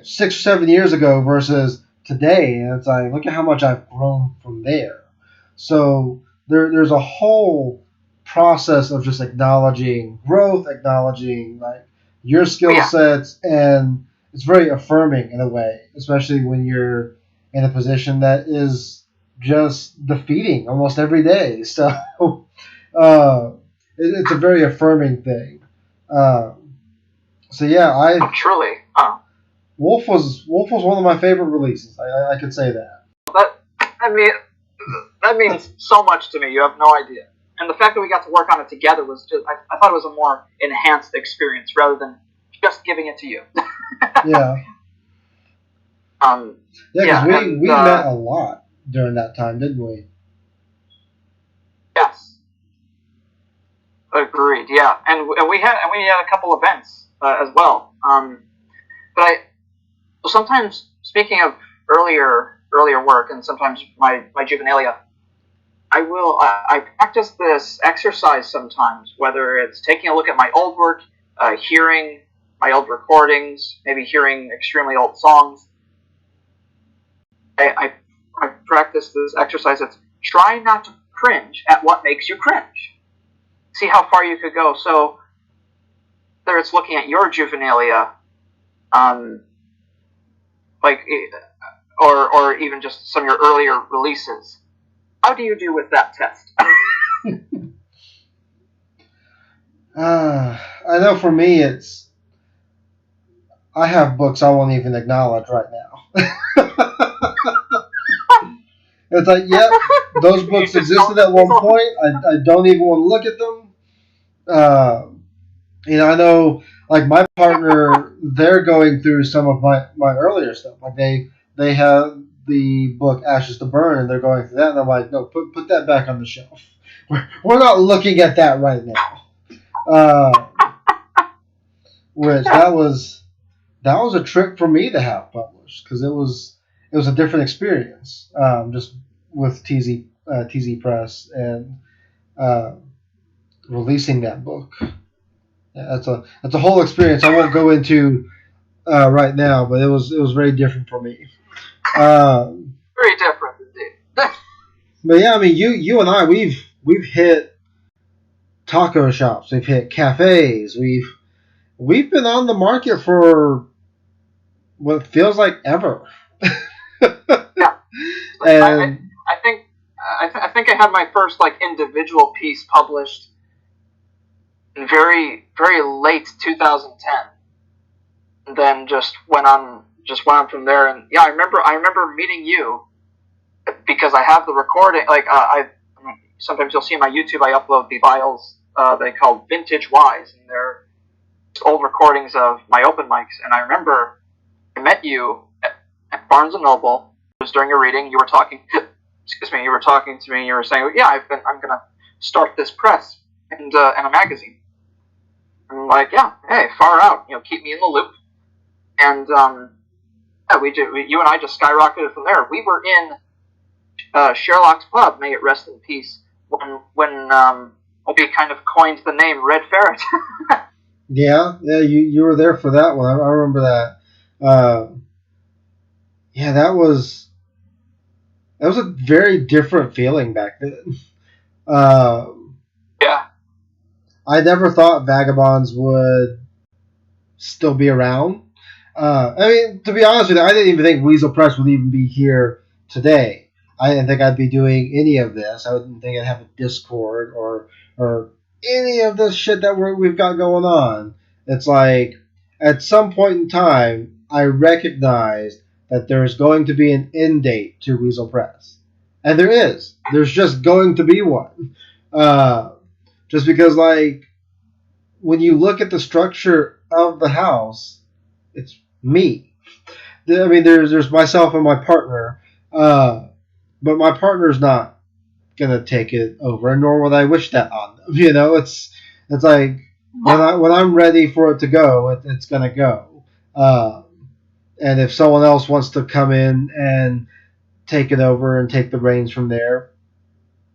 6 or 7 years ago versus today. And it's like, look at how much I've grown from there. So there's a whole process of just acknowledging growth, acknowledging like your skill sets, and it's very affirming in a way, especially when you're in a position that is just defeating almost every day. So it's a very affirming thing. So yeah, truly. Wolf was one of my favorite releases. I could say that. That means so much to me. You have no idea. And the fact that we got to work on it together was just, I thought it was a more enhanced experience rather than just giving it to you. Yeah. Because we met a lot during that time, didn't we? Yes. Agreed. Yeah, and we had a couple events as well. But sometimes, speaking of earlier work, and sometimes my juvenilia, I practice this exercise sometimes, whether it's taking a look at my old work, hearing my old recordings, maybe hearing extremely old songs. I practice this exercise. It's try not to cringe at what makes you cringe. See how far you could go. So whether it's looking at your juvenilia, or even just some of your earlier releases. How do you do with that test? I know for me I have books I won't even acknowledge right now. It's like, yep, those books existed at one point. I don't even want to look at them. I know, like my partner, they're going through some of my earlier stuff. Like they have the book Ashes to Burn, and they're going through that, and I'm like, no, put that back on the shelf. We're not looking at that right now. Which that was a trip for me to have published, because it was a different experience, just with TZ Press and releasing that book. Yeah, that's a whole experience I won't go into right now, but it was very different for me. Very different indeed. But yeah, I mean, you and I, we've hit taco shops, we've hit cafes, we've been on the market for what feels like ever. Yeah, and I think I had my first individual piece published very, very late 2010, and then just went on just went on from there. And yeah, I remember meeting you because I have the recording. Like sometimes you'll see on my YouTube, I upload the files they call Vintage Wise, and they're old recordings of my open mics. And I remember I met you at Barnes and Noble. It was during a reading. You were talking. Excuse me. You were talking to me. You were saying, "Yeah, I'm gonna start this press and a magazine." I'm like, "Yeah, hey, far out. Keep me in the loop." And yeah, you and I just skyrocketed from there. We were in Sherlock's Pub. May it rest in peace. When we kind of coined the name Red Ferret. Yeah, you were there for that one. I remember that. Yeah, that was a very different feeling back then. Yeah. I never thought Vagabonds would still be around. I mean, to be honest with you, I didn't even think Weasel Press would even be here today. I didn't think I'd be doing any of this. I didn't think I'd have a Discord or any of this shit that we've got going on. It's like, at some point in time, I recognized that there's going to be an end date to Weasel Press. And there is. There's just going to be one. Just because, like, when you look at the structure of the house, it's me. I mean, there's myself and my partner, but my partner's not gonna take it over, and nor would I wish that on them. It's like when I'm ready for it to go, it's gonna go. And if someone else wants to come in and take it over and take the reins from there,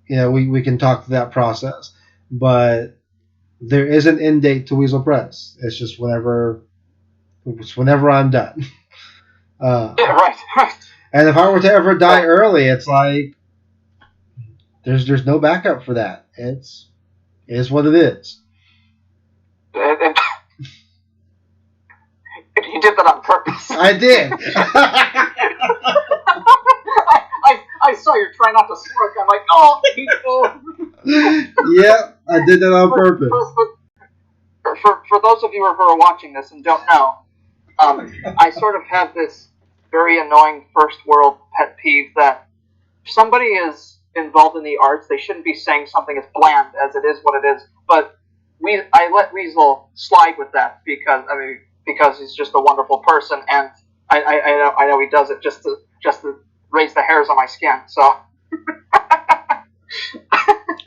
we can talk to that process. But there is an end date to Weasel Press. It's just whenever I'm done. Yeah, right. And if I were to ever die early, it's like there's no backup for that. It is what it is. You did that on purpose. I did. I saw you try not to smirk. I'm like, oh, people. Yeah, I did that on purpose. For those of you who are watching this and don't know, I sort of have this very annoying first world pet peeve that if somebody is involved in the arts, they shouldn't be saying something as bland as it is what it is. But I let Weasel slide with that because he's just a wonderful person, and I know he does it just to raise the hairs on my skin. So.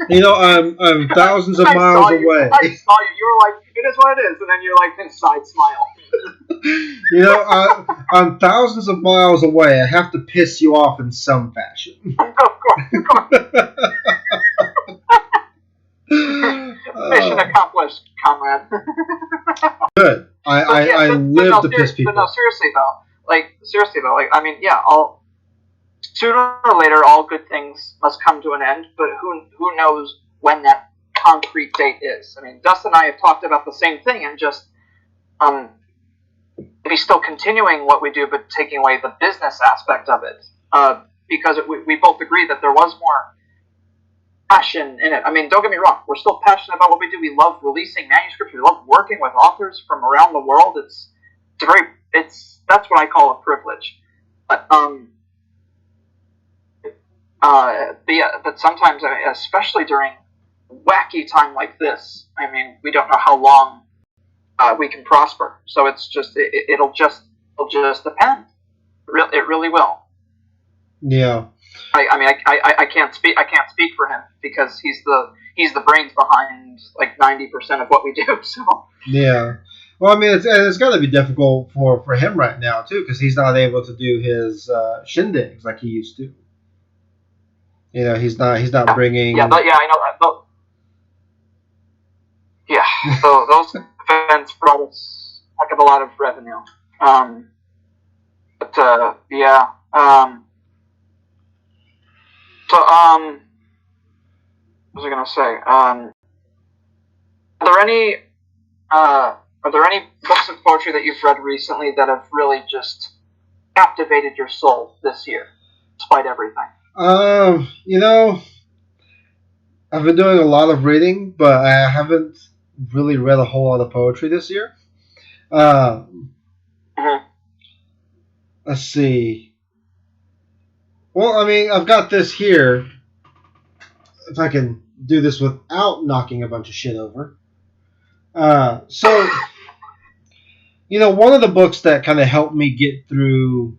I'm thousands of miles away. I saw you. You were like, it is what it is, and then you're like, side smile. I'm thousands of miles away. I have to piss you off in some fashion. Of course. Mission accomplished, comrade. Good. I live to piss people. But no, seriously though, I mean, yeah, sooner or later, all good things must come to an end, but who knows when that concrete date is? I mean, Dustin and I have talked about the same thing, and just maybe still continuing what we do, but taking away the business aspect of it, because we both agree that there was more passion in it. I mean, don't get me wrong, we're still passionate about what we do. We love releasing manuscripts. We love working with authors from around the world. That's what I call a privilege. But sometimes, especially during wacky time like this, I mean, we don't know how long we can prosper. So it's just it'll just depend. It really will. Yeah. I can't speak for him because he's the brains behind like 90% of what we do. So. Yeah. Well, I mean, it's got to be difficult for him right now too, because he's not able to do his shindigs like he used to. He's not bringing. Yeah, I know. Yeah, so those events brought us a heck of a lot of revenue. Yeah. So, what was I gonna say? Are there any books of poetry that you've read recently that have really just captivated your soul this year, despite everything? I've been doing a lot of reading, but I haven't really read a whole lot of poetry this year. Mm-hmm. let's see. Well, I mean, I've got this here. If I can do this without knocking a bunch of shit over. So, one of the books that kind of helped me get through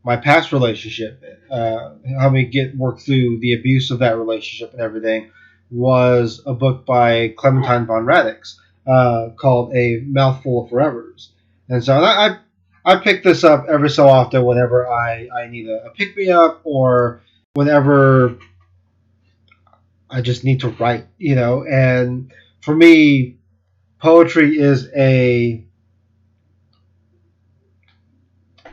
my past relationship, helped me work through the abuse of that relationship and everything, was a book by Clementine von Radix called A Mouthful of Forevers. And so I pick this up every so often whenever I need a pick me up, or whenever I just need to write, And for me, poetry is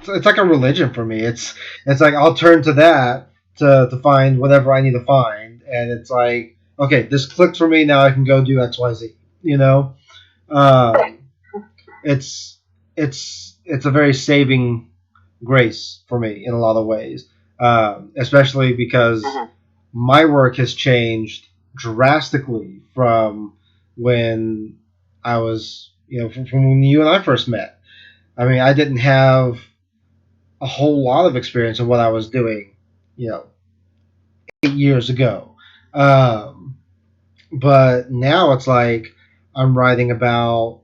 it's like a religion for me. It's like I'll turn to that to find whatever I need to find, and it's like, okay, this clicked for me. Now I can go do X, Y, Z. Um, it's it's a very saving grace for me in a lot of ways, especially because my work has changed drastically from when I was, from when you and I first met. I mean, I didn't have a whole lot of experience in what I was doing, 8 years ago. Um, but now it's like I'm writing about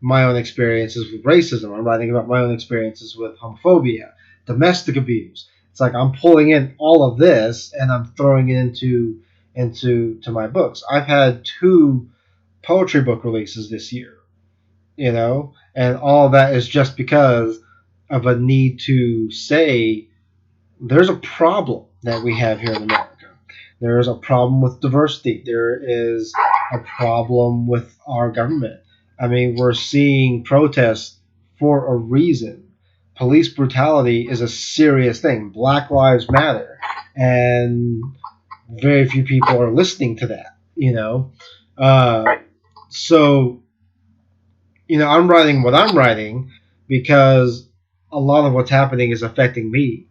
my own experiences with racism. I'm writing about my own experiences with homophobia, domestic abuse. It's like I'm pulling in all of this and I'm throwing it into my books. I've had 2 poetry book releases this year, and all of that is just because of a need to say there's a problem that we have here in America. There is a problem with diversity. There is a problem with our government. I mean, we're seeing protests for a reason. Police brutality is a serious thing. Black Lives Matter. And very few people are listening to that. So, I'm writing what I'm writing because a lot of what's happening is affecting me.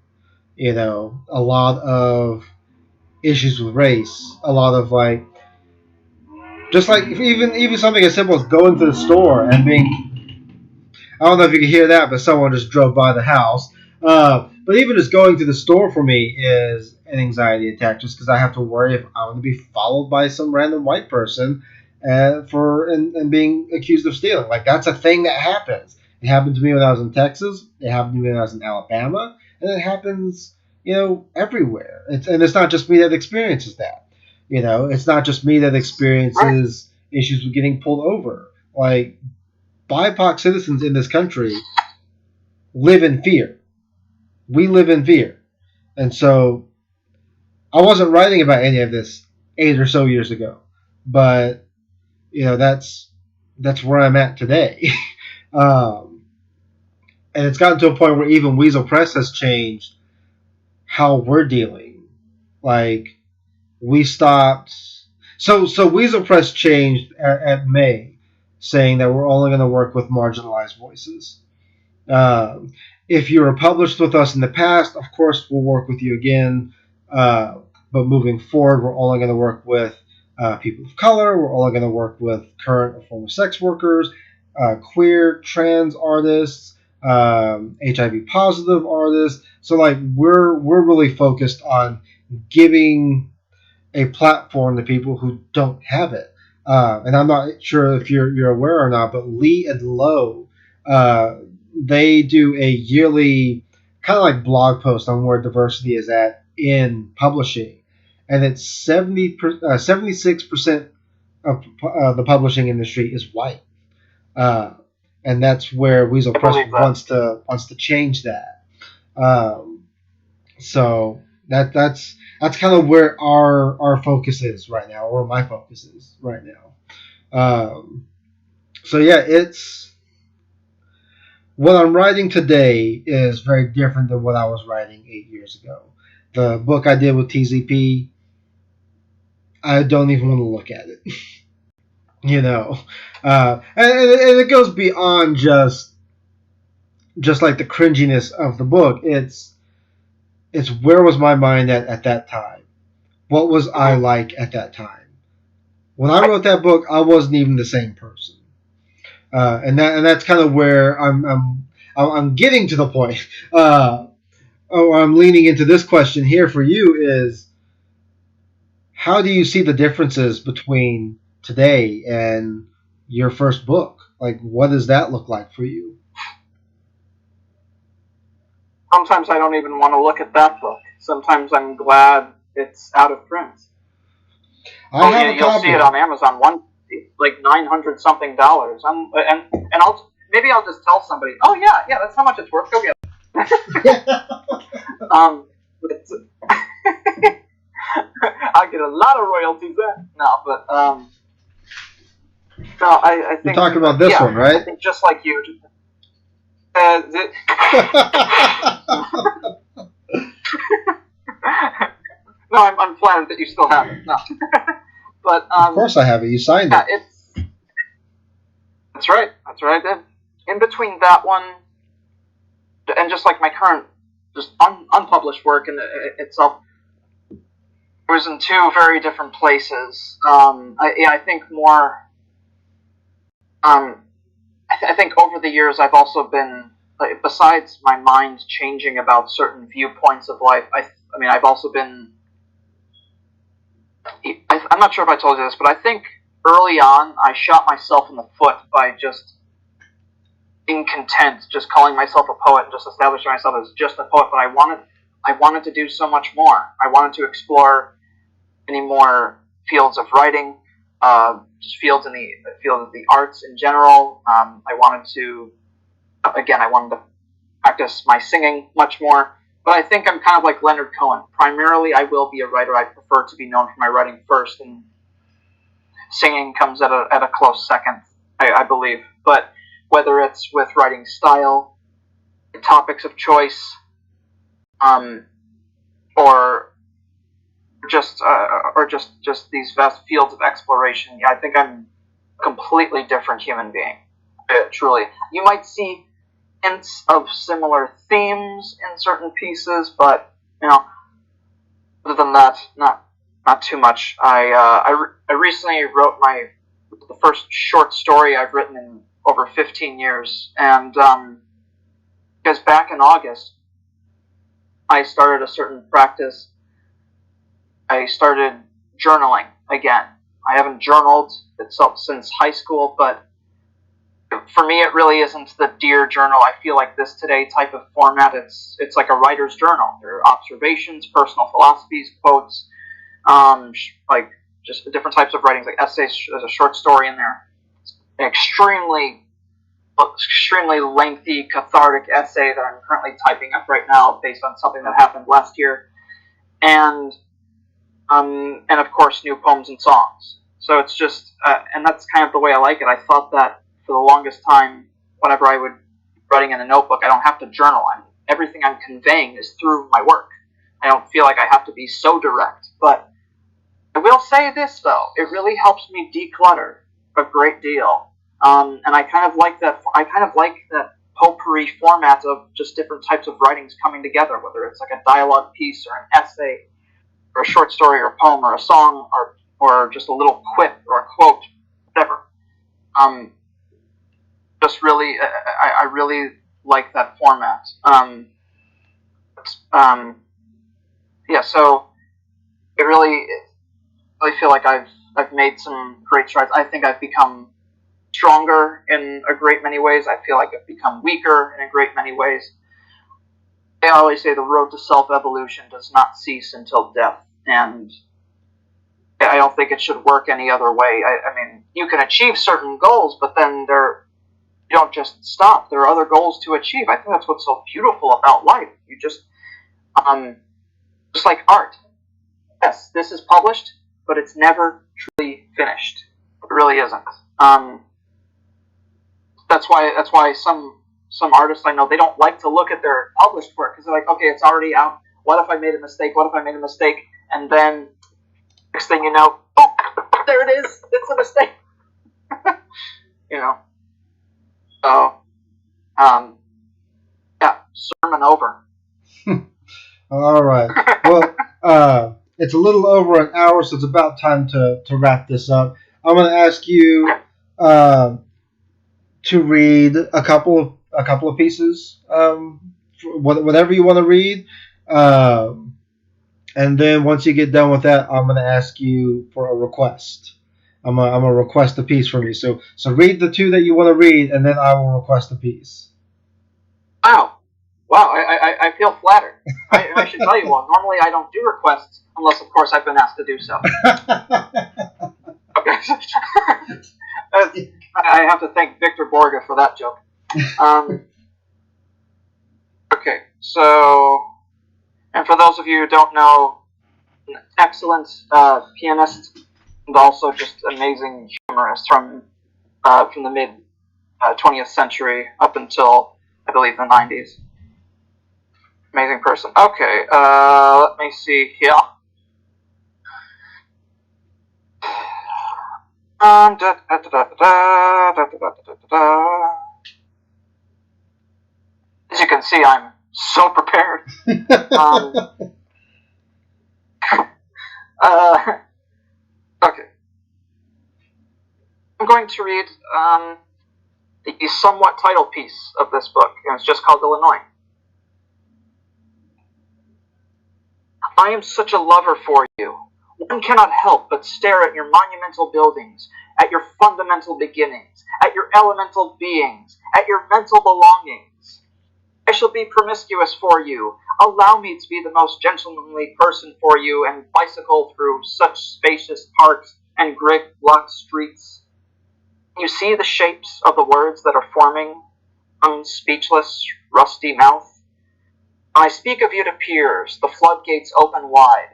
A lot of issues with race, a lot of like, just like even something as simple as going to the store and being, I don't know if you can hear that, but someone just drove by the house. But even just going to the store for me is an anxiety attack, just because I have to worry if I'm going to be followed by some random white person and being accused of stealing. Like, that's a thing that happens. It happened to me when I was in Texas. It happened to me when I was in Alabama, and it happens, everywhere. It's not just me that experiences that. It's not just me that experiences issues with getting pulled over. Like, BIPOC citizens in this country live in fear. We live in fear. And so I wasn't writing about any of this 8 or so years ago. But, that's where I'm at today. And it's gotten to a point where even Weasel Press has changed how we're dealing. Like, we stopped. So Weasel Press changed at May, saying that we're only going to work with marginalized voices. If you were published with us in the past, of course, we'll work with you again. But moving forward, we're only going to work with people of color. We're only going to work with current or former sex workers, queer, trans artists, HIV positive artists. So, like, we're really focused on giving a platform to people who don't have it. And I'm not sure if you're aware or not, but Lee and Lowe, they do a yearly kind of like blog post on where diversity is at in publishing, and it's 76% of the publishing industry is white, and that's where Weasel Press wants to change that. So that's kind of where our focus is right now, or my focus is right now. So yeah, it's what I'm writing today is very different than what I was writing 8 years ago. The book I did with TZP, I don't even want to look at it. And it goes beyond just like the cringiness of the book. It's where was my mind at that time? What was I like at that time? When I wrote that book, I wasn't even the same person, and that's kind of where I'm I'm getting to the point. I'm leaning into this question here for you is, how do you see the differences between today and your first book? Like, what does that look like for you? Sometimes I don't even want to look at that book. Sometimes I'm glad it's out of print. You'll see it on Amazon, like $900 something. And maybe I'll just tell somebody, oh yeah, that's how much it's worth. Go get it. I get a lot of royalties there. No, but no, I think you're talking about this one, right? I think just like you. No, I'm flattered that you still have it. No, but of course I have it. You signed it. That's right. I did. In between that one and just like my current, just unpublished work in itself, it was in two very different places. I think more. I think over the years I've also been, besides my mind changing about certain viewpoints of life, I've also been. I'm not sure if I told you this, but I think early on I shot myself in the foot by just being content, just calling myself a poet and just establishing myself as just a poet. But I wanted to do so much more. I wanted to explore many more fields of writing, just field of the arts in general. I wanted to practice my singing much more. But I think I'm kind of like Leonard Cohen. Primarily, I will be a writer. I prefer to be known for my writing first, and singing comes at a close second, I believe. But whether it's with writing style, topics of choice, or just these vast fields of exploration, I think I'm a completely different human being. Truly, you might see hints of similar themes in certain pieces, but other than that, not too much. I recently wrote the first short story I've written in over 15 years, and because back in August, I started a certain practice. I started journaling again. I haven't journaled itself since high school, but for me, it really isn't the Dear Journal. I feel like this today type of format, it's like a writer's journal. There are observations, personal philosophies, quotes, like just the different types of writings, like essays. There's a short story in there. An extremely lengthy, cathartic essay that I'm currently typing up right now based on something that happened last year. And of course, new poems and songs. So it's just, and that's kind of the way I like it. I thought that for the longest time, whenever I would be writing in a notebook, I don't have to journal. Everything I'm conveying is through my work. I don't feel like I have to be so direct. But I will say this, though. It really helps me declutter a great deal. And I kind of like that. I kind of like that potpourri format of just different types of writings coming together, whether it's like a dialogue piece or an essay or a short story or a poem or a song or just a little quip or a quote, whatever. Just really, I really like that format. So it really, I feel like I've made some great strides. I think I've become stronger in a great many ways. I feel like I've become weaker in a great many ways. I always say the road to self-evolution does not cease until death, and I don't think it should work any other way. I mean, you can achieve certain goals, but then you don't just stop. There are other goals to achieve. I think that's what's so beautiful about life. You just like art. Yes, this is published, but it's never truly finished. It really isn't. That's why some artists I know, they don't like to look at their published work because they're like, okay, it's already out. What if I made a mistake? And then next thing you know, oh, there it is. It's a mistake. So, sermon over. All right. Well, it's a little over an hour, so it's about time to wrap this up. I'm going to ask you to read a couple of a couple of pieces, whatever you want to read. And then once you get done with that, I'm going to ask you for a request. I'm gonna request a piece from you. So read the two that you want to read, and then I will request a piece. Wow. I feel flattered. I should tell you, well, normally I don't do requests unless, of course, I've been asked to do so. Okay. I have to thank Victor Borga for that joke. Okay, so, and for those of you who don't know, an excellent pianist and also just amazing humorist from the mid 20th century up until, I believe, the 90s. Amazing person. Okay, let me see here. As you can see, I'm so prepared. Okay. I'm going to read the somewhat title piece of this book, and it's just called Illinois. I am such a lover for you. One cannot help but stare at your monumental buildings, at your fundamental beginnings, at your elemental beings, at your mental belongings. I shall be promiscuous for you. Allow me to be the most gentlemanly person for you and bicycle through such spacious parks and grid-blocked streets. You see the shapes of the words that are forming, unspeechless, rusty mouth. When I speak of you to peers, the floodgates open wide.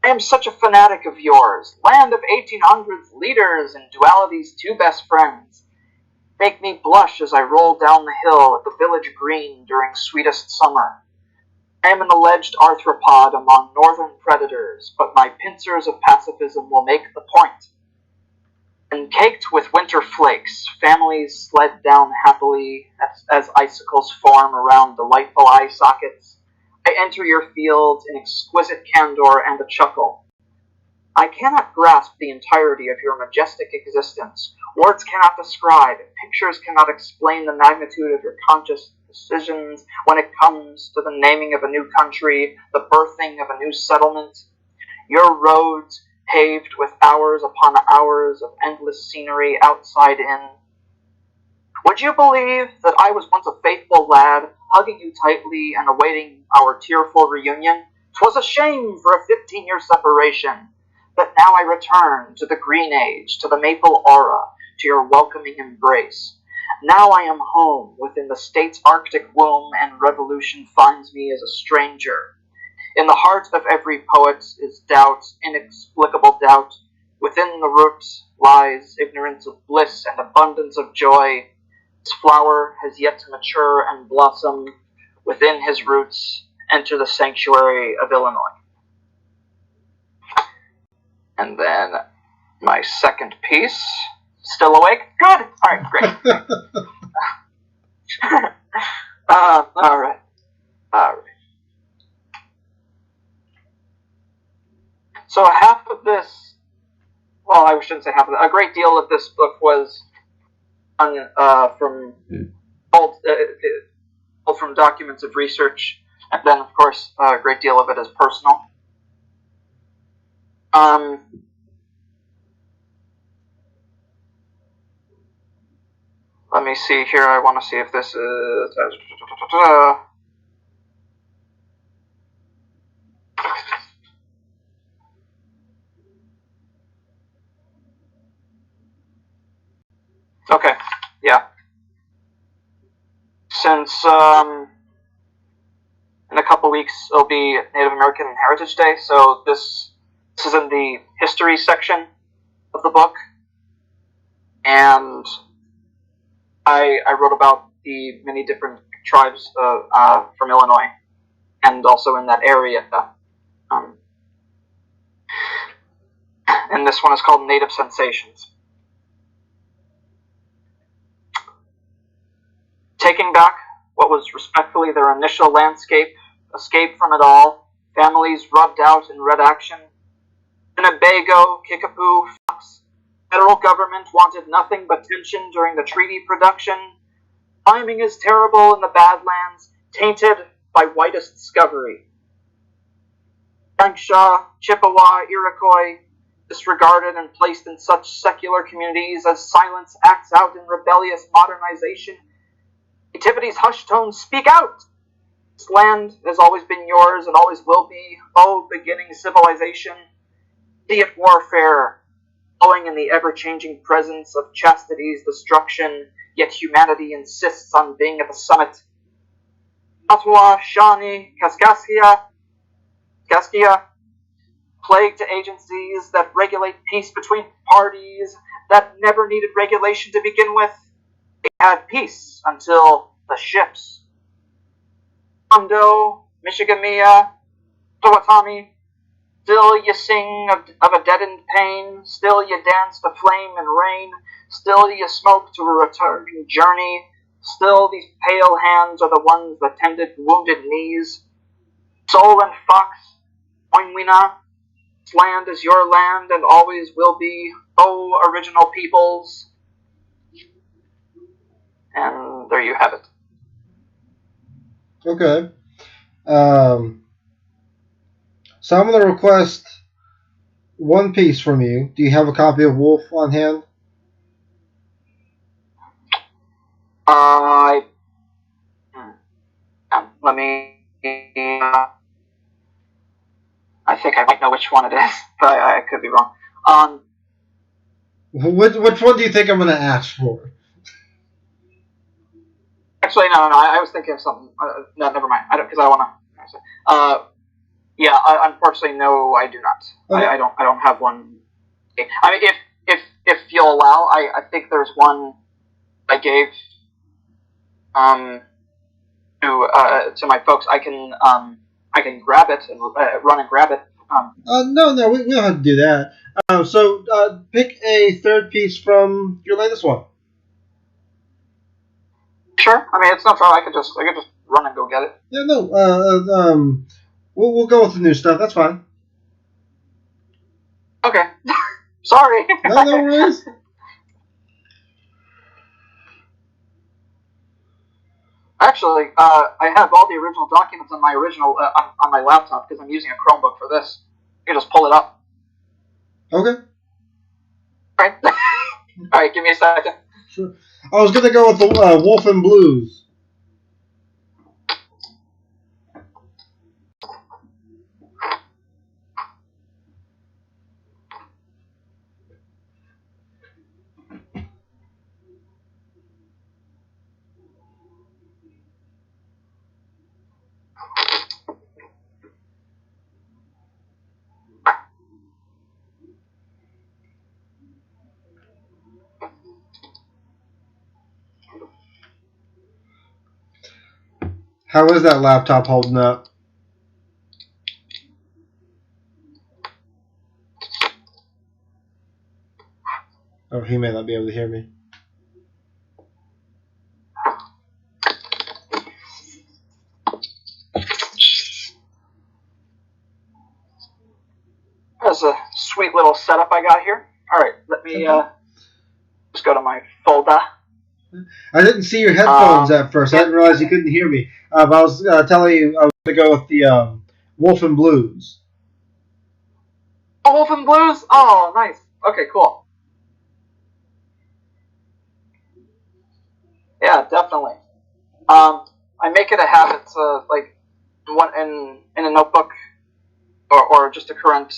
I am such a fanatic of yours, land of 1800s leaders and duality's two best friends. Make me blush as I roll down the hill at the village green during sweetest summer. I am an alleged arthropod among northern predators, but my pincers of pacifism will make the point. And caked with winter flakes, families sled down happily as icicles form around delightful eye sockets. I enter your fields in exquisite candor and a chuckle. I cannot grasp the entirety of your majestic existence. Words cannot describe, pictures cannot explain the magnitude of your conscious decisions when it comes to the naming of a new country, the birthing of a new settlement. Your roads, paved with hours upon hours of endless scenery outside in. Would you believe that I was once a faithful lad, hugging you tightly and awaiting our tearful reunion? 'Twas a shame for a 15-year separation, but now I return to the green age, to the maple aura, to your welcoming embrace. Now I am home within the state's arctic womb, and revolution finds me as a stranger. In the heart of every poet is doubt, inexplicable doubt. Within the roots lies ignorance of bliss and abundance of joy. His flower has yet to mature and blossom. Within his roots, enter the sanctuary of Illinois. And then my second piece. Still awake? Good! Alright, great. Alright. So half of this, well, I shouldn't say half of it, a great deal of this book was from from documents of research, and then, of course, a great deal of it is personal. Let me see here. I want to see if this is... Okay, yeah. Since in a couple weeks it'll be Native American Heritage Day, so this is in the history section of the book, and I wrote about the many different tribes from Illinois, and also in that area. And this one is called Native Sensations. Taking back what was respectfully their initial landscape, escape from it all, families rubbed out in red action. Winnebago, Kickapoo, Fox. Federal government wanted nothing but tension during the treaty production. Climbing is terrible in the Badlands, tainted by whitest discovery. Frankshaw, Chippewa, Iroquois, disregarded and placed in such secular communities as silence acts out in rebellious modernization. Nativity's hushed tones speak out. This land has always been yours and always will be, oh, beginning civilization. See it warfare, flowing in the ever-changing presence of chastity's destruction, yet humanity insists on being at the summit. Ottawa, Shawnee, Kaskaskia, plague to agencies that regulate peace between parties that never needed regulation to begin with. They had peace until the ships. Hondo, Michigamia, Towatami, still ye sing of a deadened pain, still ye dance to flame and rain, still ye smoke to a returning journey, still these pale hands are the ones that tended wounded knees. Soul and Fox, Oinwina, this land is your land and always will be, oh, original peoples. And there you have it. Okay. So I'm going to request one piece from you. Do you have a copy of Wolf on hand? Let me. I think I might know which one it is, but I could be wrong. Which one do you think I'm going to ask for? Actually, no. I was thinking of something. No, never mind. I don't, because I want to. Yeah. Unfortunately, no, I do not. Okay. I don't have one. I mean, if you'll allow, I think there's one I gave to my folks. I can grab it and run and grab it. No, we don't have to do that. So pick a third piece from your latest one. Sure. I mean, it's not far. I could just run and go get it. Yeah, no. We'll go with the new stuff. That's fine. Okay. Sorry. No worries. Actually, I have all the original documents on my on my laptop because I'm using a Chromebook for this. You can just pull it up. Okay. All right. All right. Give me a second. Sure. I was gonna go with the Wolf and Blues. How is that laptop holding up? Oh, he may not be able to hear me. That's a sweet little setup I got here. All right, let me just go to my folder. I didn't see your headphones at first. I didn't realize you couldn't hear me. But I was telling you I was going to go with the Wolf and Blues. Oh, Wolf and Blues? Oh, nice. Okay, cool. Yeah, definitely. I make it a habit to, like, in a notebook or just a current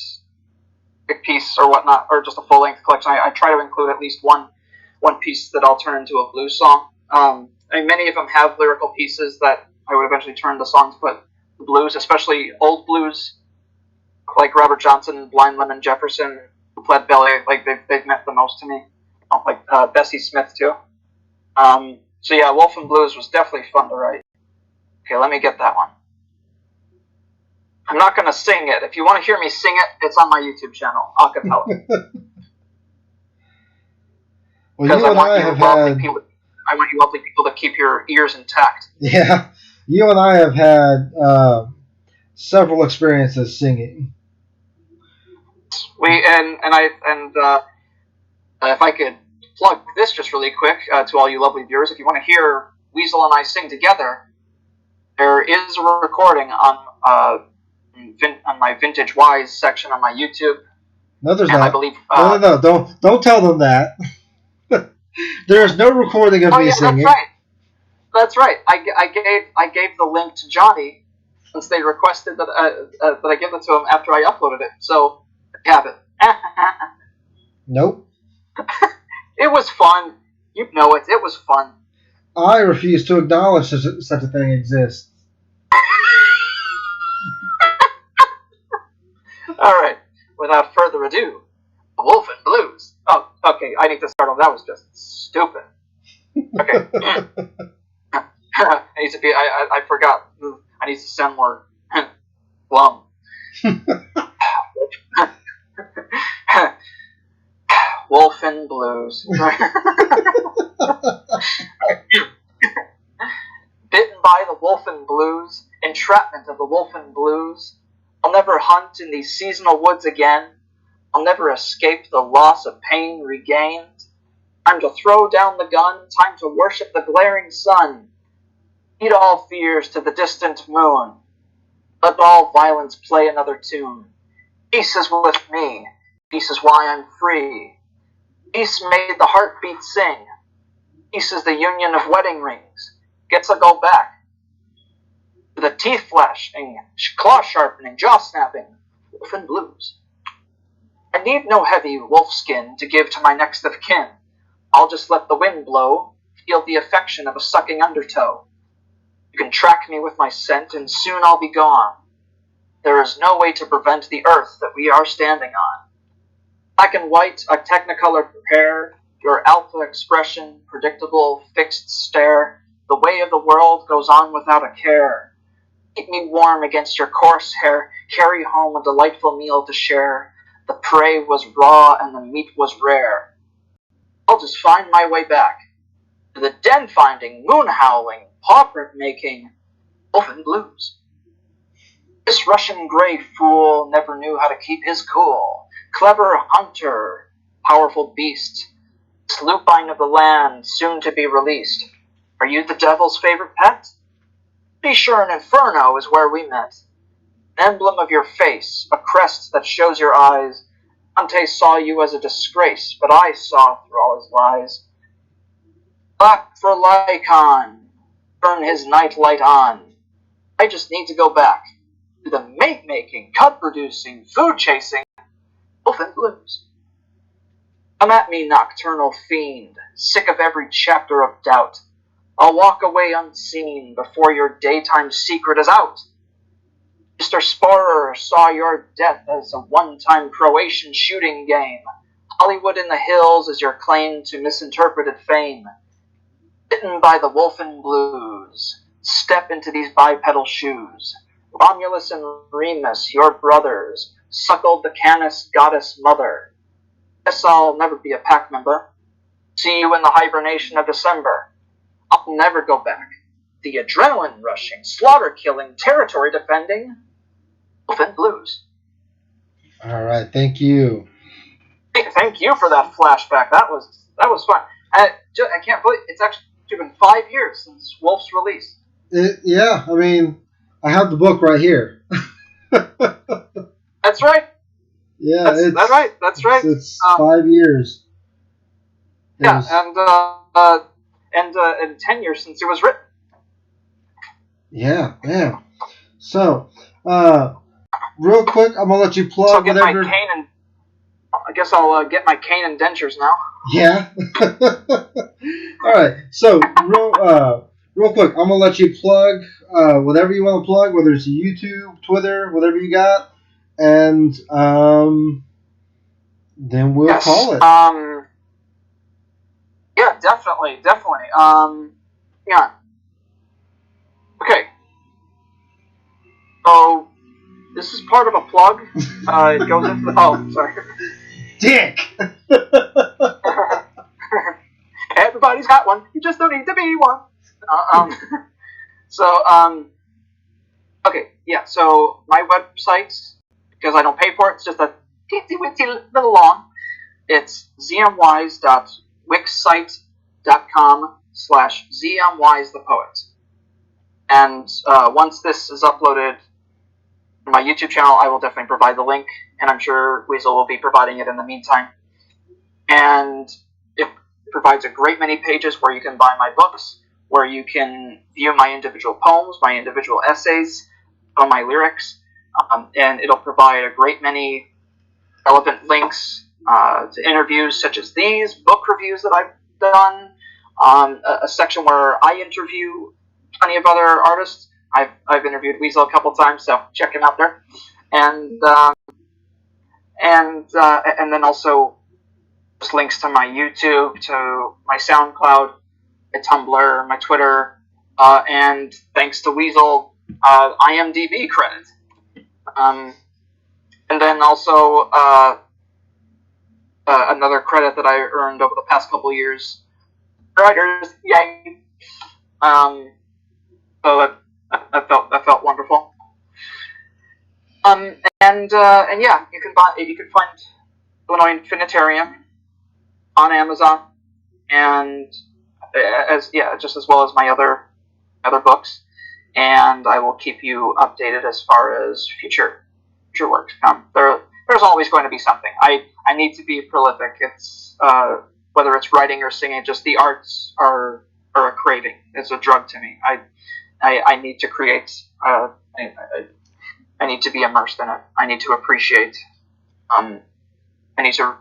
piece or whatnot, or just a full-length collection. I try to include at least one piece that I'll turn into a blues song. I mean, many of them have lyrical pieces that I would eventually turn to songs, but the blues, especially old blues, like Robert Johnson, Blind Lemon Jefferson, Lead Belly, like they've meant the most to me. Like Bessie Smith too. So yeah, Wolf and Blues was definitely fun to write. Okay, let me get that one. I'm not going to sing it. If you want to hear me sing it, it's on my YouTube channel, acapella. Because I want you lovely people to keep your ears intact. Yeah, you and I have had several experiences singing. If I could plug this just really quick to all you lovely viewers, if you want to hear Weasel and I sing together, there is a recording on my Vintage Wise section on my YouTube. No, there's and not. I believe. No. Don't tell them that. There is no recording of me singing. That's right. I gave the link to Johnny since they requested that I give it to him after I uploaded it. So I have it. Nope. It was fun. You know it. It was fun. I refuse to acknowledge such a thing exists. All right. Without further ado, The Wolf and Blues. Oh, okay. I need to start off. That was just stupid. Okay. I forgot. I need to sound more glum. Wolf and Blues. Bitten by the wolf and blues, entrapment of the wolf and blues. I'll never hunt in these seasonal woods again. I'll never escape the loss of pain regained. Time to throw down the gun, time to worship the glaring sun. Lead all fears to the distant moon. Let all violence play another tune. Peace is with me, peace is why I'm free. Peace made the heartbeat sing. Peace is the union of wedding rings. Gets a go back. The teeth flashing, claw sharpening, jaw snapping, wolf and blues. I need no heavy wolf skin to give to my next of kin. I'll just let the wind blow, feel the affection of a sucking undertow. You can track me with my scent, and soon I'll be gone. There is no way to prevent the earth that we are standing on. Black and white, a technicolor pair, your alpha expression, predictable, fixed stare. The way of the world goes on without a care. Keep me warm against your coarse hair, carry home a delightful meal to share. The prey was raw and the meat was rare. I'll just find my way back to the den-finding, moon-howling, paw-print making wolf and blues. This Russian grey fool never knew how to keep his cool. Clever hunter, powerful beast, this lupine of the land, soon to be released. Are you the devil's favorite pet? Be sure an inferno is where we met. An emblem of your face, a crest that shows your eyes. Dante saw you as a disgrace, but I saw through all his lies. Clap for Lycon, burn his nightlight on. I just need to go back to the mate-making, cut-producing, food-chasing wolf and blues. Come at me, nocturnal fiend, sick of every chapter of doubt. I'll walk away unseen before your daytime secret is out. Mr. Sporer saw your death as a one-time Croatian shooting game. Hollywood in the hills is your claim to misinterpreted fame. Bitten by the wolf and blues, step into these bipedal shoes. Romulus and Remus, your brothers, suckled the Canis goddess mother. Guess I'll never be a pack member. See you in the hibernation of December. I'll never go back. The adrenaline rushing, slaughter killing, territory defending wolf and blues. All right, thank you. Thank you for that flashback. That was fun. I can't believe it's actually been 5 years since Wolf's release. Yeah, I mean, I have the book right here. That's right. Yeah, that's right. It's 5 years. Yeah, and 10 years since it was written. Yeah. So, real quick, I'm gonna let you plug So whatever. I guess I'll get my cane and dentures now. Yeah. All right. So, real quick, I'm gonna let you plug whatever you want to plug, whether it's YouTube, Twitter, whatever you got, and then we'll call it. Yeah, definitely. Yeah. Okay. So, this is part of a plug. It goes into the... Oh, sorry. Dick! Everybody's got one. You just don't need to be one. Okay, yeah, so my website, because I don't pay for it, it's just a teensy-weensy little long. It's zmwise.wixsite.com. youtube.com/ZMWiseThePoet. And once this is uploaded to my YouTube channel, I will definitely provide the link, and I'm sure Weasel will be providing it in the meantime. And it provides a great many pages where you can buy my books, where you can view my individual poems, my individual essays, all my lyrics, and it'll provide a great many relevant links to interviews such as these, book reviews that I've done, a section where I interview plenty of other artists. I've interviewed Weasel a couple times, so check him out there. And then also just links to my YouTube, to my SoundCloud, my Tumblr, my Twitter, and thanks to Weasel, IMDb credit. And then also another credit that I earned over the past couple years. Writers, yay! So that felt wonderful. And yeah, you can find Illinois Infinitarium on Amazon, and just as well as my other books. And I will keep you updated as far as future work. There's always going to be something. I need to be prolific. It's whether it's writing or singing, just the arts are a craving. It's a drug to me. I need to create. I need to be immersed in it. I need to appreciate. I need to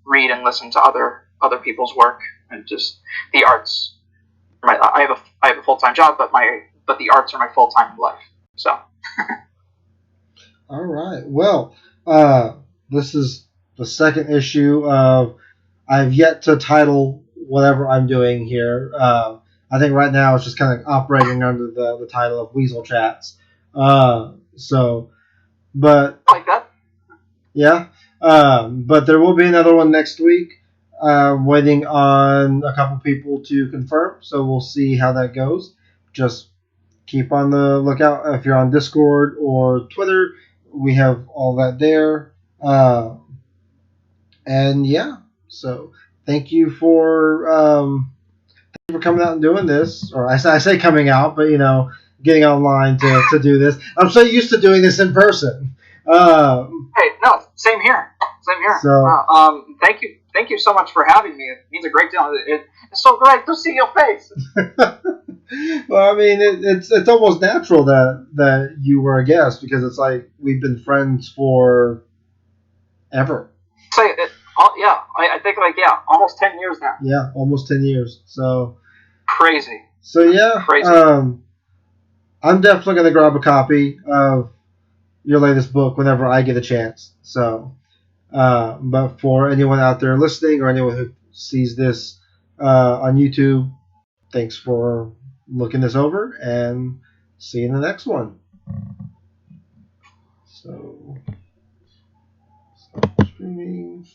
read and listen to other people's work, and just the arts. I have a full-time job, but the arts are my full-time life. So. All right. Well, this is the second issue of. I've yet to title whatever I'm doing here. I think right now it's just kind of operating under the title of Weasel Chats. But like that. Yeah. But there will be another one next week. Waiting on a couple people to confirm, so we'll see how that goes. Just keep on the lookout if you're on Discord or Twitter. We have all that there. And yeah, so thank you for coming out and doing this. Or I say coming out, but getting online to do this. I'm so used to doing this in person. Hey, no, same here. So, thank you so much for having me. It means a great deal. It's so great to see your face. Well, I mean, it's almost natural that you were a guest, because it's like we've been friends for ever. I think almost 10 years now. Yeah, almost 10 years. So crazy. So yeah, crazy. I'm definitely gonna grab a copy of your latest book whenever I get a chance. So, but for anyone out there listening, or anyone who sees this on YouTube, thanks for looking this over, and see you in the next one. So, stop streaming.